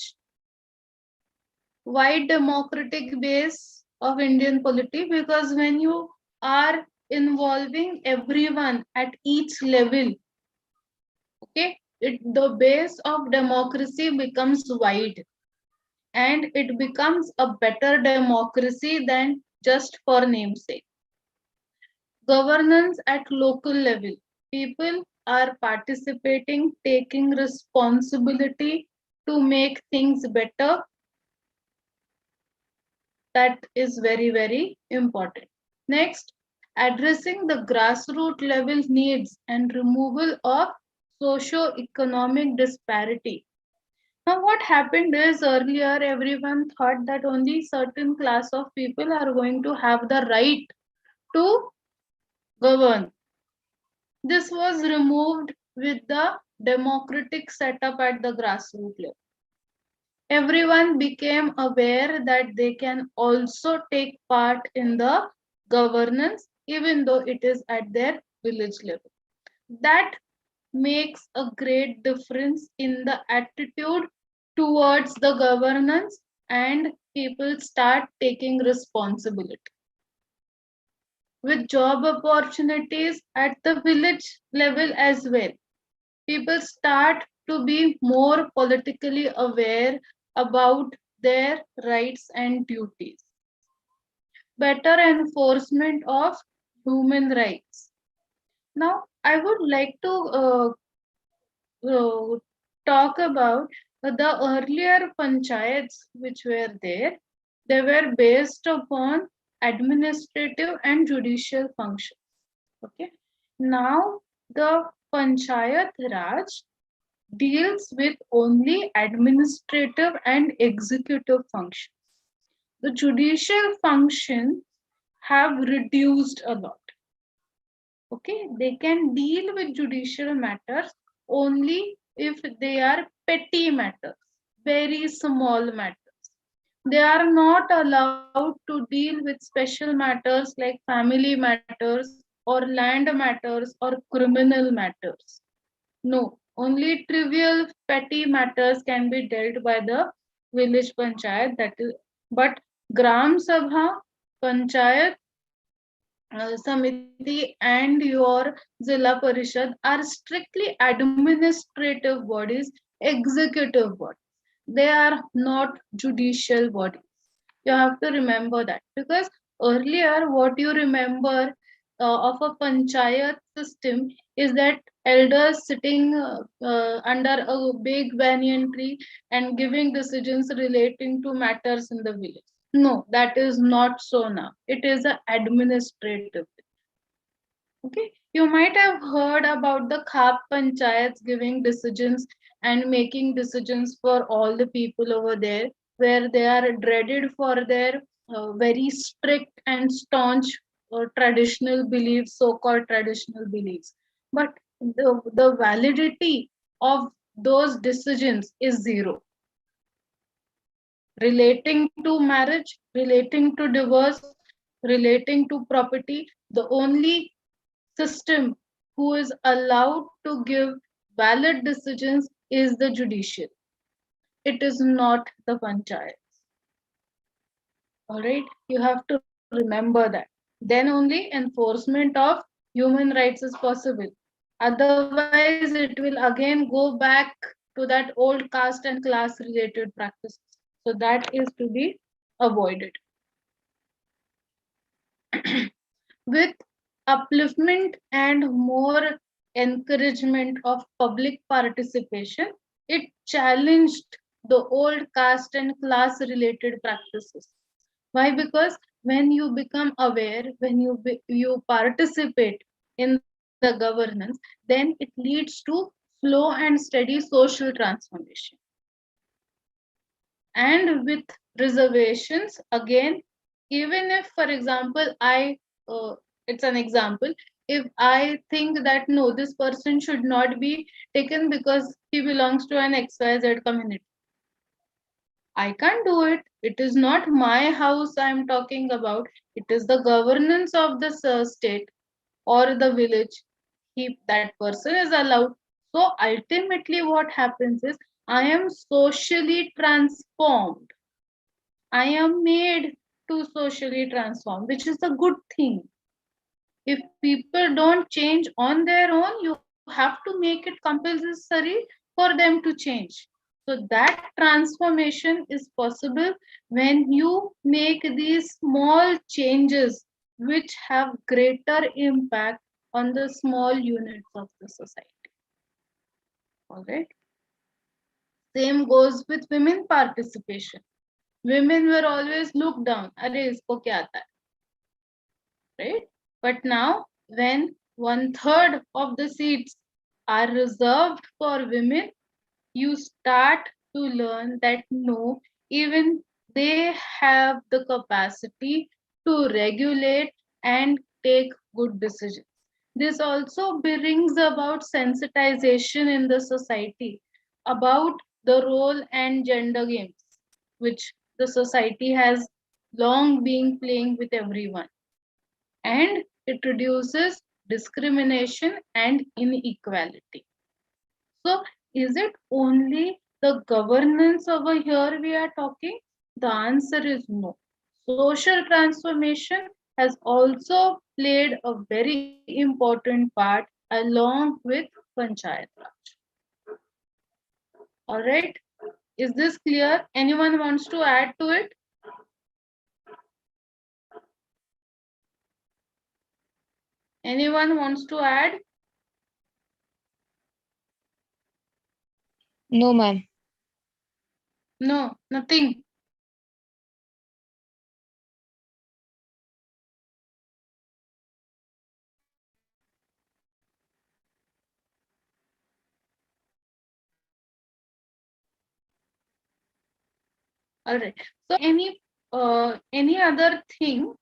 Wide democratic base of Indian polity, because when you are involving everyone at each level, okay, the base of democracy becomes wide and it becomes a better democracy than just for namesake. Governance at local level. People are participating, taking responsibility to make things better. That is very, very important. Next, addressing the grassroots level needs and removal of socio-economic disparity. Now, what happened is earlier everyone thought that only certain class of people are going to have the right to govern. This was removed with the democratic setup at the grassroots level. Everyone became aware that they can also take part in the governance, even though it is at their village level. That makes a great difference in the attitude towards the governance, and people start taking responsibility. With job opportunities at the village level as well, people start to be more politically aware about their rights and duties. Better enforcement of human rights. Now, I would like to talk about the earlier panchayats which were there. They were based upon administrative and judicial functions. Okay. Now, the Panchayat Raj deals with only administrative and executive functions. The judicial functions have reduced a lot. Okay, they can deal with judicial matters only if they are petty matters, very small matters. They are not allowed to deal with special matters like family matters or land matters or criminal matters. No, only trivial petty matters can be dealt by the village panchayat. That is, but Gram Sabha, Panchayat Samiti, and your Zilla Parishad are strictly administrative bodies, executive bodies. They are not judicial bodies. You have to remember that, because earlier what you remember of a panchayat system is that elders sitting under a big banyan tree and giving decisions relating to matters in the village. No, that is not so now. It is an administrative. Okay, you might have heard about the Khap panchayats giving decisions and making decisions for all the people over there, where they are dreaded for their very strict and staunch traditional beliefs, so-called traditional beliefs. But the validity of those decisions is zero. Relating to marriage, relating to divorce, relating to property, the only system who is allowed to give valid decisions is the judiciary. It is not the panchayats. All right, you have to remember that. Then only enforcement of human rights is possible. Otherwise, it will again go back to that old caste and class related practices. So that is to be avoided. With upliftment and more encouragement of public participation, it challenged the old caste and class related practices. Why? Because when you become aware, when you participate in the governance, then it leads to slow and steady social transformation. And with reservations, again, even if, for example, uh, it's an example, if I think that no, this person should not be taken because he belongs to an XYZ community, I can't do it. It is not my house I'm talking about. It is the governance of the state or the village. That person is allowed. So ultimately, what happens is I am socially transformed. I am made to socially transform, which is a good thing. If people don't change on their own, you have to make it compulsory for them to change. So that transformation is possible when you make these small changes which have greater impact on the small units of the society. All right. Same goes with women participation. Women were always looked down. Arey, isko kya aata hai? Right? But now, when 1/3 of the seats are reserved for women, you start to learn that no, even they have the capacity to regulate and take good decisions. This also brings about sensitization in the society about the role and gender games, which the society has long been playing with everyone, and it reduces discrimination and inequality. So, is it only the governance over here we are talking? The answer is no. Social transformation has also played a very important part along with Panchayat Raj. All right. Is this clear? Anyone wants to add to it? Anyone wants to add? No, ma'am. No, nothing. All right. So any other thing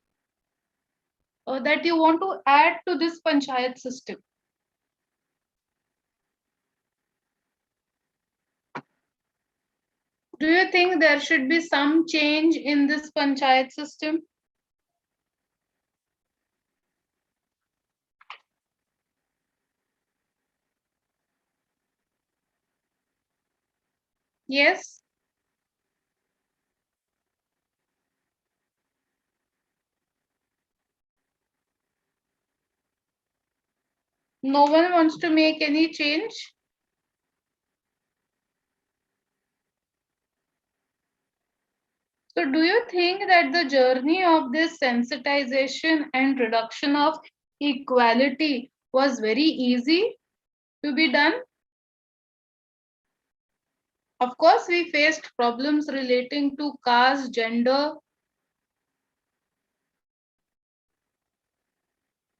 that you want to add to this panchayat system? Do you think there should be some change in this panchayat system? Yes. No one wants to make any change? So do you think that the journey of this sensitization and reduction of equality was very easy to be done? Of course, we faced problems relating to caste, gender.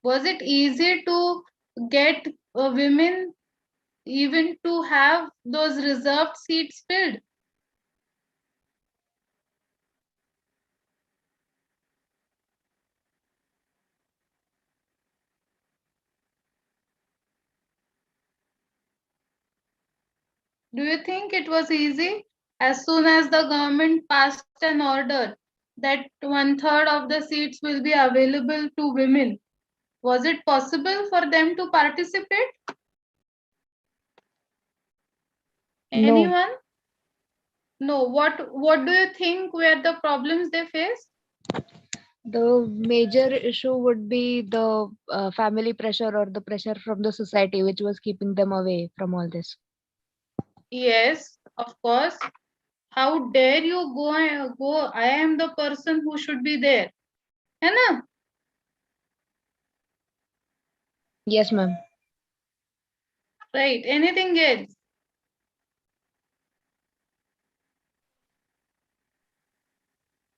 Was it easy to get women even to have those reserved seats filled? Do you think it was easy? As soon as the government passed an order that 1/3 of the seats will be available to women, was it possible for them to participate? No. Anyone? No. What do you think were the problems they faced? The major issue would be the family pressure or the pressure from the society, which was keeping them away from all this. Yes, of course. How dare you go? I am the person who should be there. है ना? Yes, ma'am. Right. Anything else?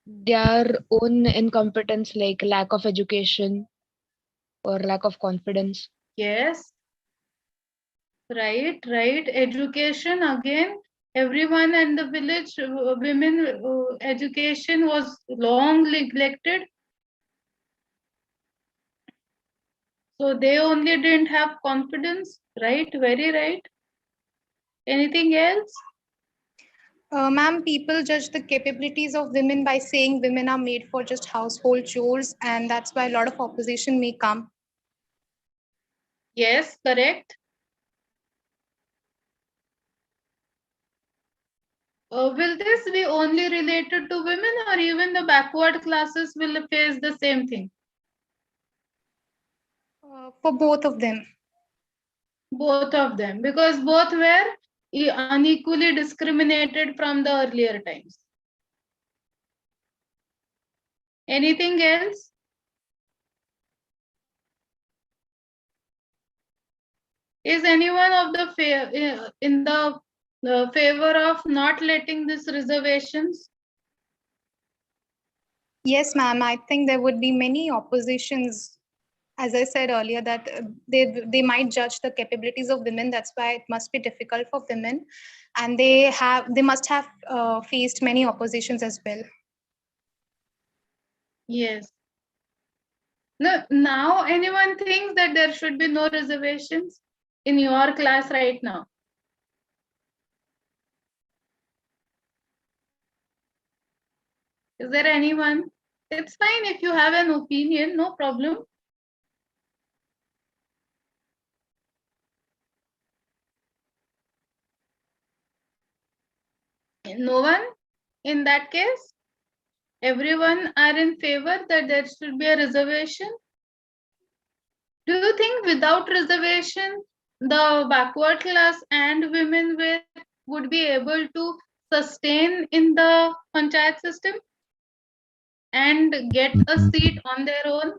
Their own incompetence, like lack of education or lack of confidence. Yes. Right. Education again. Everyone in the village, women education was long neglected. So they only didn't have confidence. Right. Very right. Anything else? Ma'am, people judge the capabilities of women by saying women are made for just household chores, and that's why a lot of opposition may come. Yes, correct. Will this be only related to women, or even the backward classes will face the same thing? For both of them. Both of them, because both were unequally discriminated from the earlier times. Anything else? Is anyone of the in the favor of not letting these reservations? Yes, ma'am. I think there would be many oppositions. As I said earlier, that they might judge the capabilities of women. That's why it must be difficult for women, and they must have faced many oppositions as well. Yes. No, now anyone thinks that there should be no reservations in your class right now? Is there anyone? It's fine if you have an opinion, no problem. No one? In that case, everyone are in favor that there should be a reservation? Do you think without reservation, the backward class and women would be able to sustain in the panchayat system and get a seat on their own?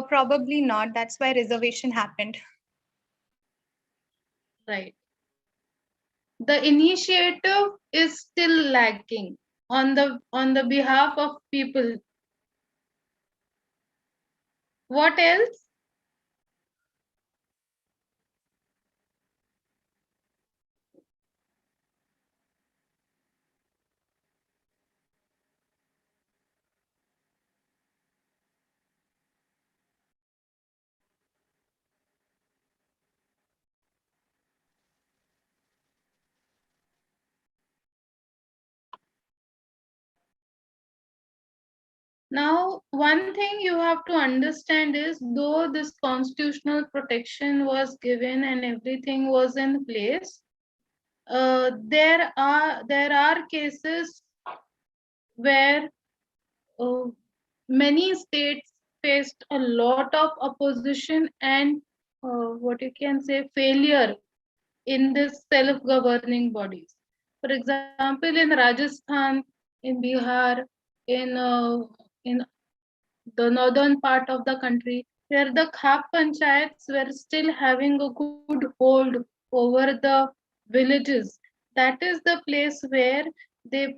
Probably not. That's why reservation happened. Right. The initiative is still lacking on the behalf of people. What else? Now, one thing you have to understand is, though this constitutional protection was given and everything was in place, there are cases where uh, many states faced a lot of opposition and what you can say failure in this self-governing bodies. For example, in Rajasthan, in Bihar, in the northern part of the country, where the Khap panchayats were still having a good hold over the villages. That is the place where they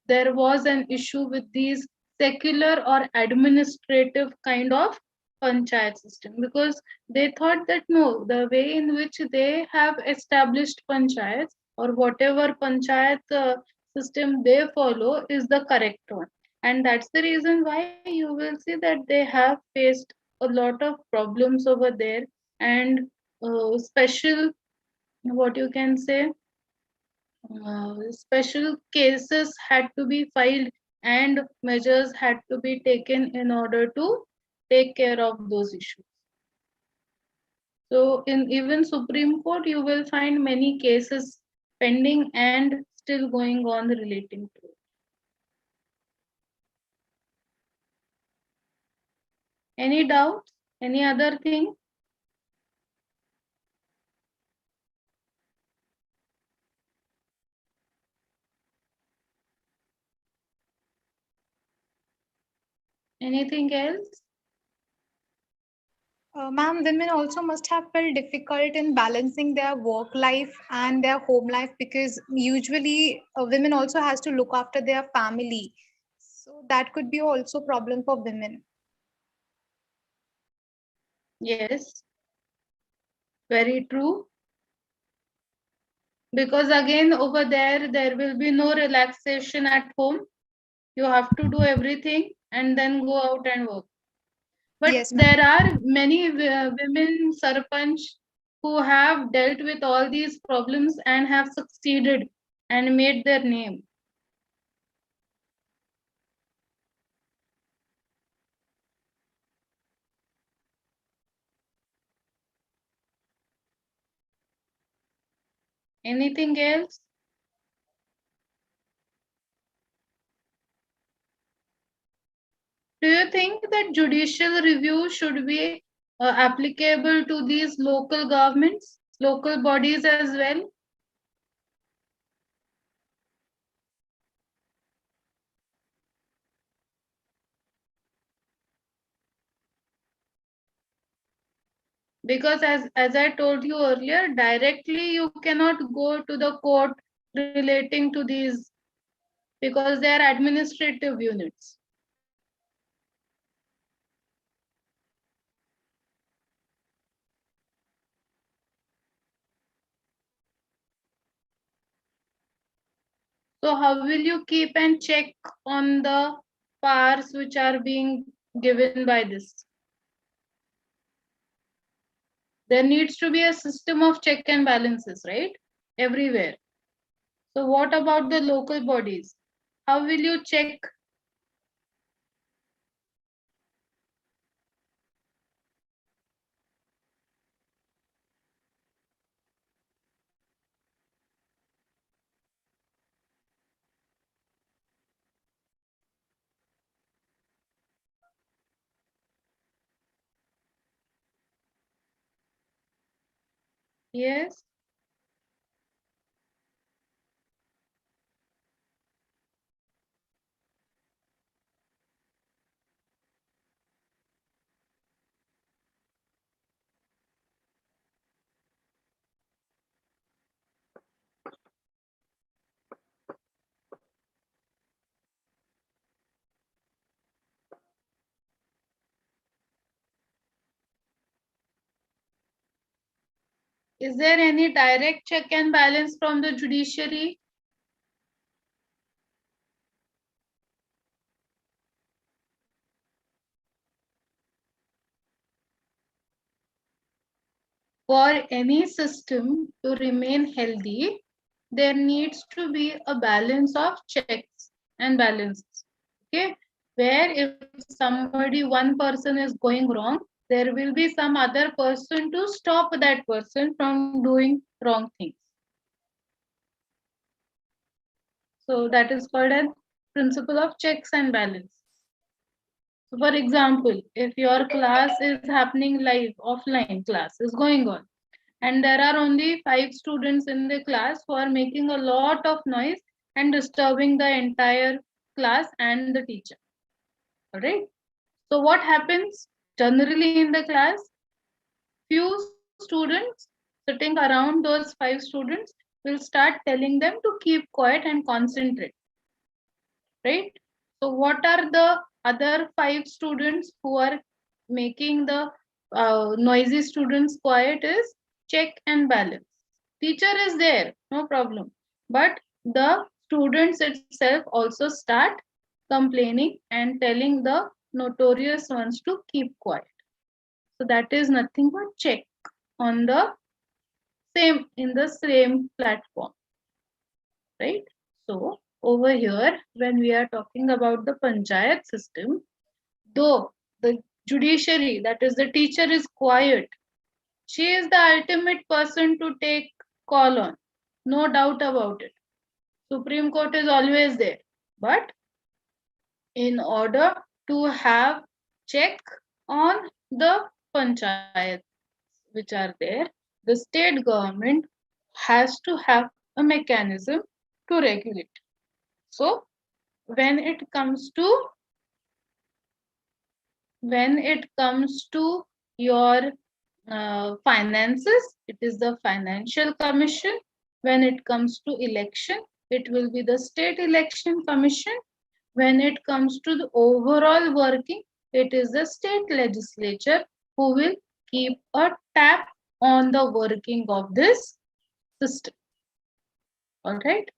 there was an issue with these secular or administrative kind of panchayat system, because they thought that no, the way in which they have established panchayats or whatever panchayat system they follow is the correct one, and that's the reason why you will see that they have faced a lot of problems over there, and special, what you can say, special cases had to be filed and measures had to be taken in order to take care of those issues. So in even Supreme Court you will find many cases pending and still going on relating to it. Any doubts? Any other thing? Anything else? Ma'am, women also must have felt difficult in balancing their work life and their home life, because usually women also has to look after their family. So that could be also problem for women. Yes, very true. Because again, over there will be no relaxation at home. You have to do everything and then go out and work. But Yes, ma'am. there are many women sarpanch who have dealt with all these problems and have succeeded and made their name. Anything else? Do you think that judicial review should be applicable to these local governments, local bodies as well? Because as I told you earlier, directly you cannot go to the court relating to these, because they are administrative units. So how will you keep and check on the powers which are being given by this? There needs to be a system of check and balances, right? Everywhere. So what about the local bodies? How will you check? Yes. Is there any direct check and balance from the judiciary? For any system to remain healthy, there needs to be a balance of checks and balances. Okay. where if somebody, one person is going wrong, there will be some other person to stop that person from doing wrong things. So that is called a principle of checks and balance. So for example, if your class is happening live, offline class is going on, and there are only 5 students in the class who are making a lot of noise and disturbing the entire class and the teacher. All right. So what happens generally in the class? Few students sitting around those 5 students will start telling them to keep quiet and concentrate. Right? So what are the other 5 students who are making the noisy students quiet is check and balance. Teacher is there, no problem. But the students itself also start complaining and telling the notorious ones to keep quiet. So that is nothing but check on the same platform, right? So over here, when we are talking about the panchayat system, though the judiciary, that is the teacher, is quiet, she is the ultimate person to take call on, no doubt about it. Supreme Court is always there, but in order to have check on the panchayats which are there, the state government has to have a mechanism to regulate. So when it comes to your finances, it is the financial commission. When it comes to election, it will be the state election commission. When it comes to the overall working, it is the state legislature who will keep a tap on the working of this system. All right.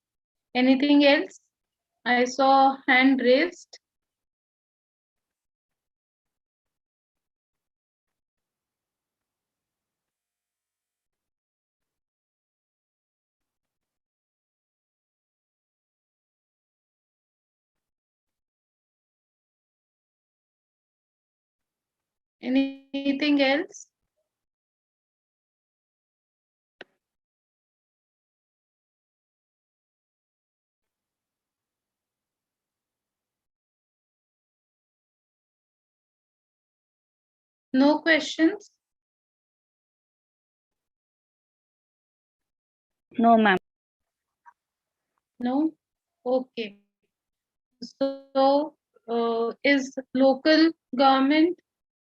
Anything else? I saw hand raised. Anything else? No questions? No, ma'am. No? Okay. So, is local government,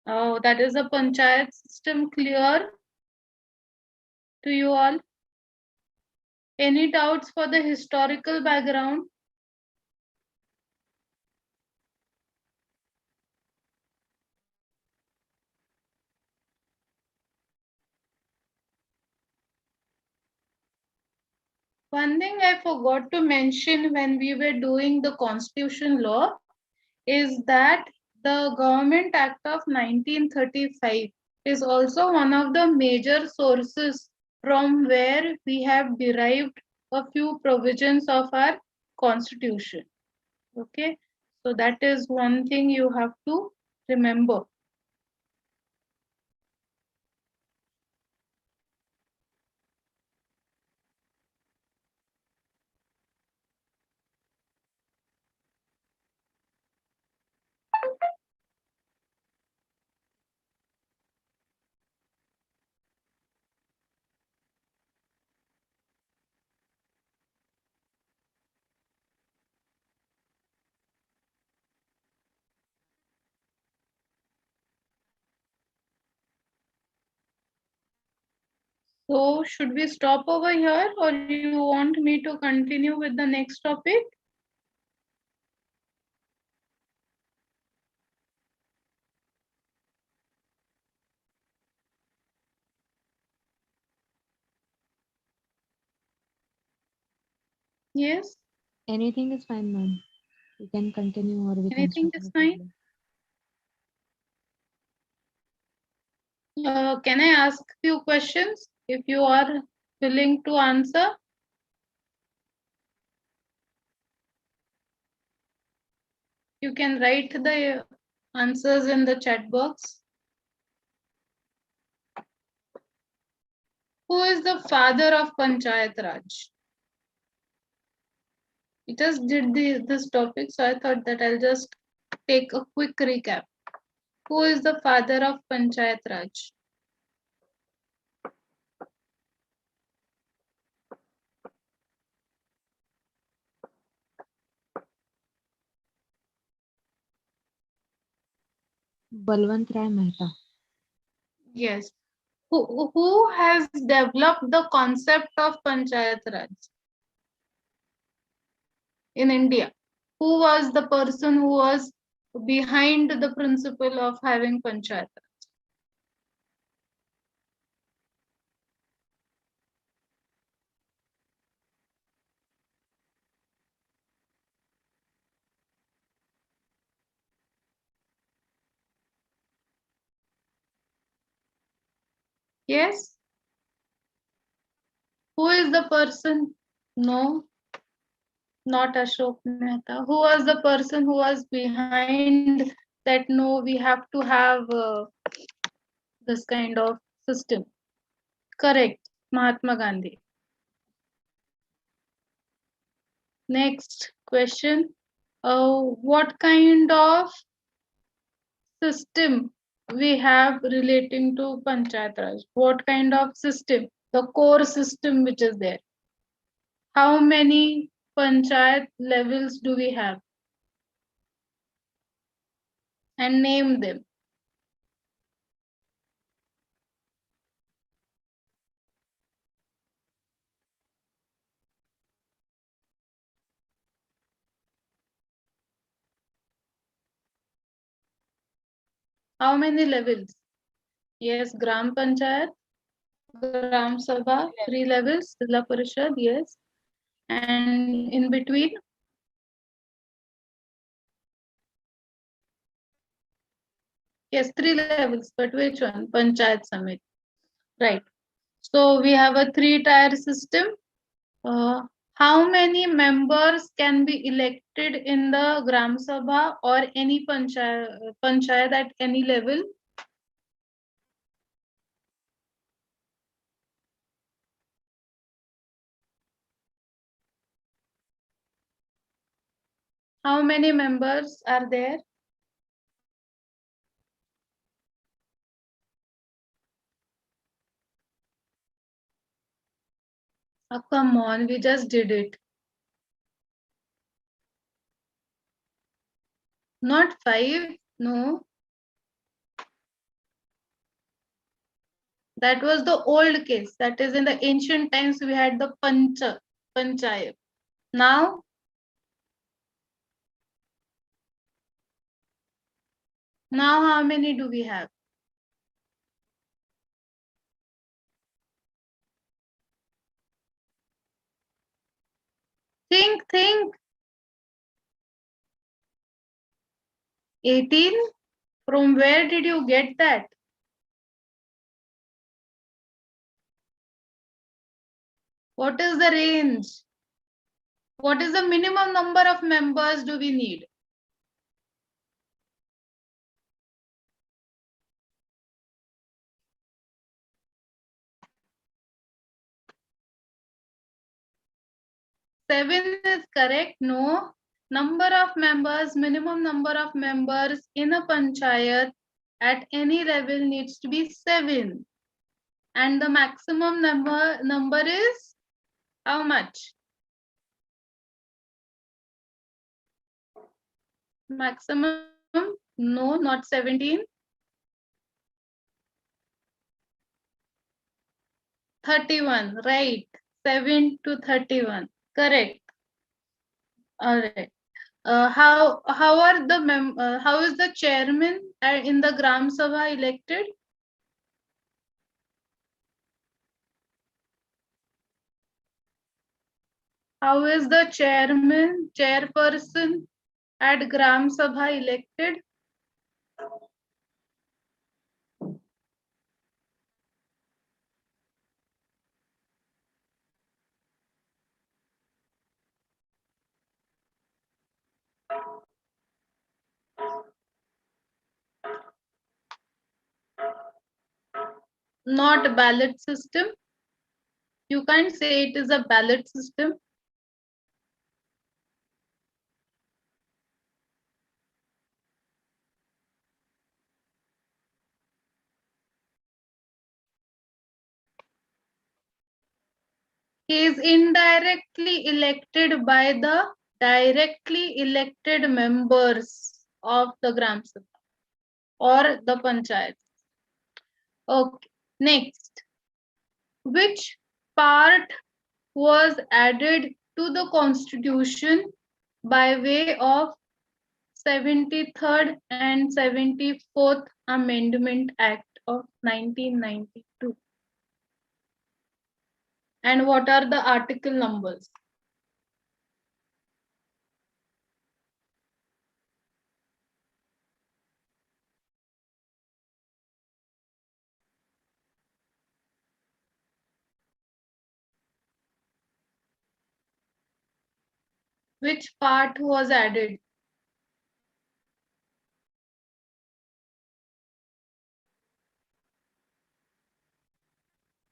that is a panchayat system, clear to you all? Any doubts for the historical background? One thing I forgot to mention when we were doing the constitution law is that the Government Act of 1935 is also one of the major sources from where we have derived a few provisions of our constitution. Okay, so that is one thing you have to remember. So should we stop over here or you want me to continue with the next topic? Yes, Anything is fine, ma'am. We can continue or we can anything stop. is No fine. problem. Can I ask few questions if you are willing to answer? You can write the answers in the chat box. Who is the father of Panchayat Raj? We just did this topic, so I thought that I'll just take a quick recap. Who is the father of Panchayat Raj? Balwantera Mehta. Yes. Who has developed the concept of Panchayat Raj in India? Who was the person who was behind the principle of having Panchayat Raj? Yes? Who is the person? No, not Ashok Mehta. Who was the person who was behind that? No, we have to have this kind of system. Correct, Mahatma Gandhi. Next question. What kind of system we have relating to Panchayat Raj? What kind of system? The core system which is there. How many Panchayat levels do we have? And name them. How many levels? Yes, Gram Panchayat, Gram Sabha, 3 levels, Jilla Parishad, yes. And in between? Yes, 3 levels, but which one? Panchayat Samit. Right. So we have a 3-tier system. How many members can be elected in the Gram Sabha or any Panchayat at any level? How many members are there? Oh, come on, we just did it. Not 5, no. That was the old case. That is in the ancient times we had the Panchayat. Now how many do we have? Think. 18? From where did you get that? What is the range? What is the minimum number of members do we need? Seven is correct. No. Number of members, minimum number of members in a panchayat at any level needs to be 7. And the maximum number is how much? Maximum? No, not 17. 31, right. 7 to 31. Correct. All right. How are the how is the chairman in the Gram Sabha elected? How is the chairperson at Gram Sabha elected? not a ballot system. You can't say it is a ballot system. He is indirectly elected by the directly elected members of the Gram Sabha or the Panchayat. Okay, next. Which part was added to the Constitution by way of 73rd and 74th Amendment Act of 1992? And what are the article numbers? Which part was added?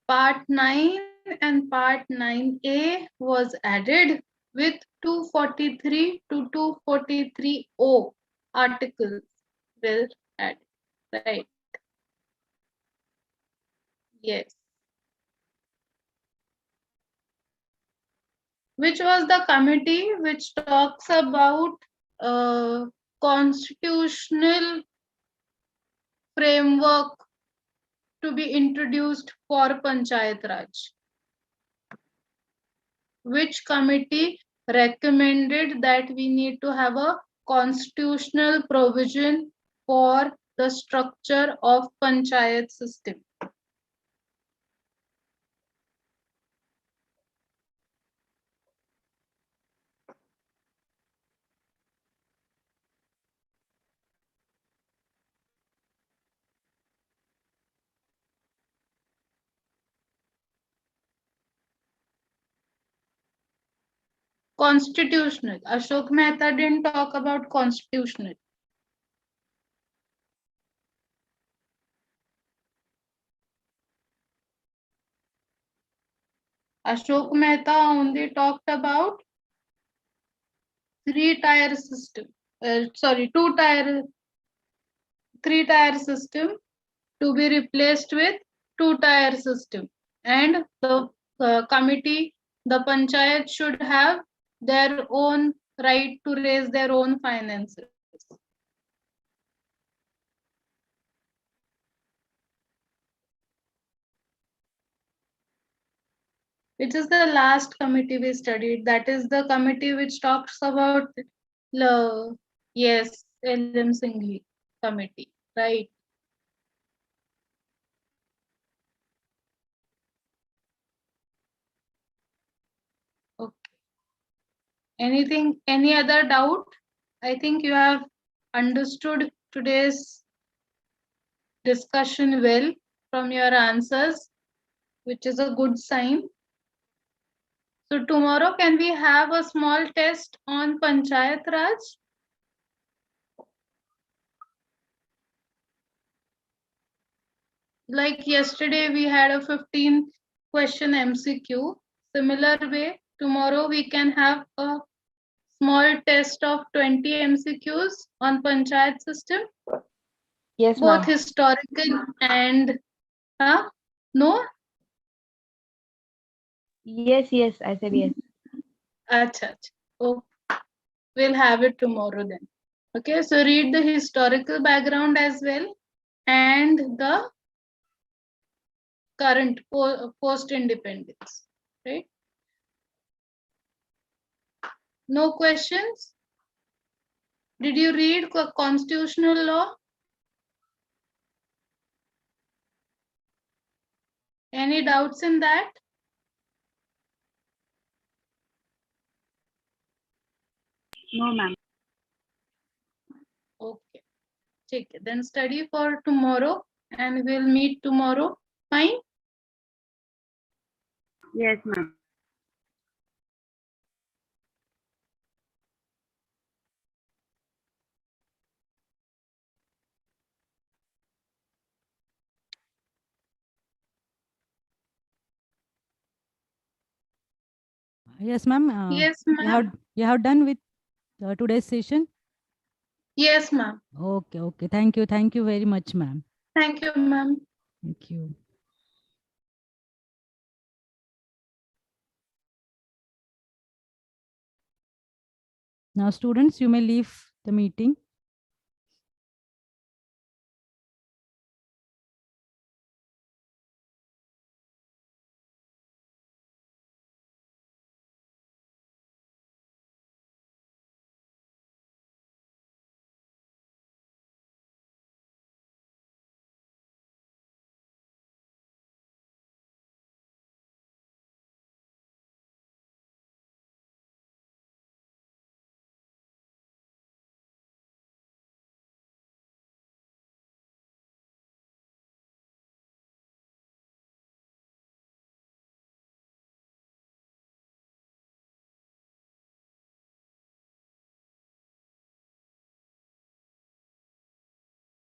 Part 9 and Part 9A was added with 243 to 243O articles were added, right? Yes. Which was the committee which talks about constitutional framework to be introduced for Panchayat Raj? Which committee recommended that we need to have a constitutional provision for the structure of Panchayat system? Constitutional. Ashok Mehta didn't talk about constitutional. Ashok Mehta only talked about three-tier system. Three-tier system to be replaced with two-tier system. And the committee, the Panchayat should have their own right to raise their own finances. Which is the last committee we studied? That is the committee which talks about yes, LM Singhvi committee, right? Okay. Anything, any other doubt? I think you have understood today's discussion well from your answers, which is a good sign. So tomorrow, can we have a small test on Panchayat Raj? Like yesterday, we had a 15 question MCQ. Similar way, tomorrow we can have a small test of 20 MCQs on Panchayat system. Yes, Both ma'am. historical and no? Yes, I said yes. Acha. Oh, we'll have it tomorrow then. Okay, so read the historical background as well and the current post-independence, right? No questions? Did you read constitutional law? Any doubts in that? No, ma'am. Okay. Take it. Then study for tomorrow and we'll meet tomorrow. Fine? Yes, ma'am. Yes, ma'am. Yes, ma'am. You have done with today's session. Yes, ma'am. Okay, okay. Thank you. Thank you very much, ma'am. Thank you, ma'am. Thank you. Now, students, you may leave the meeting.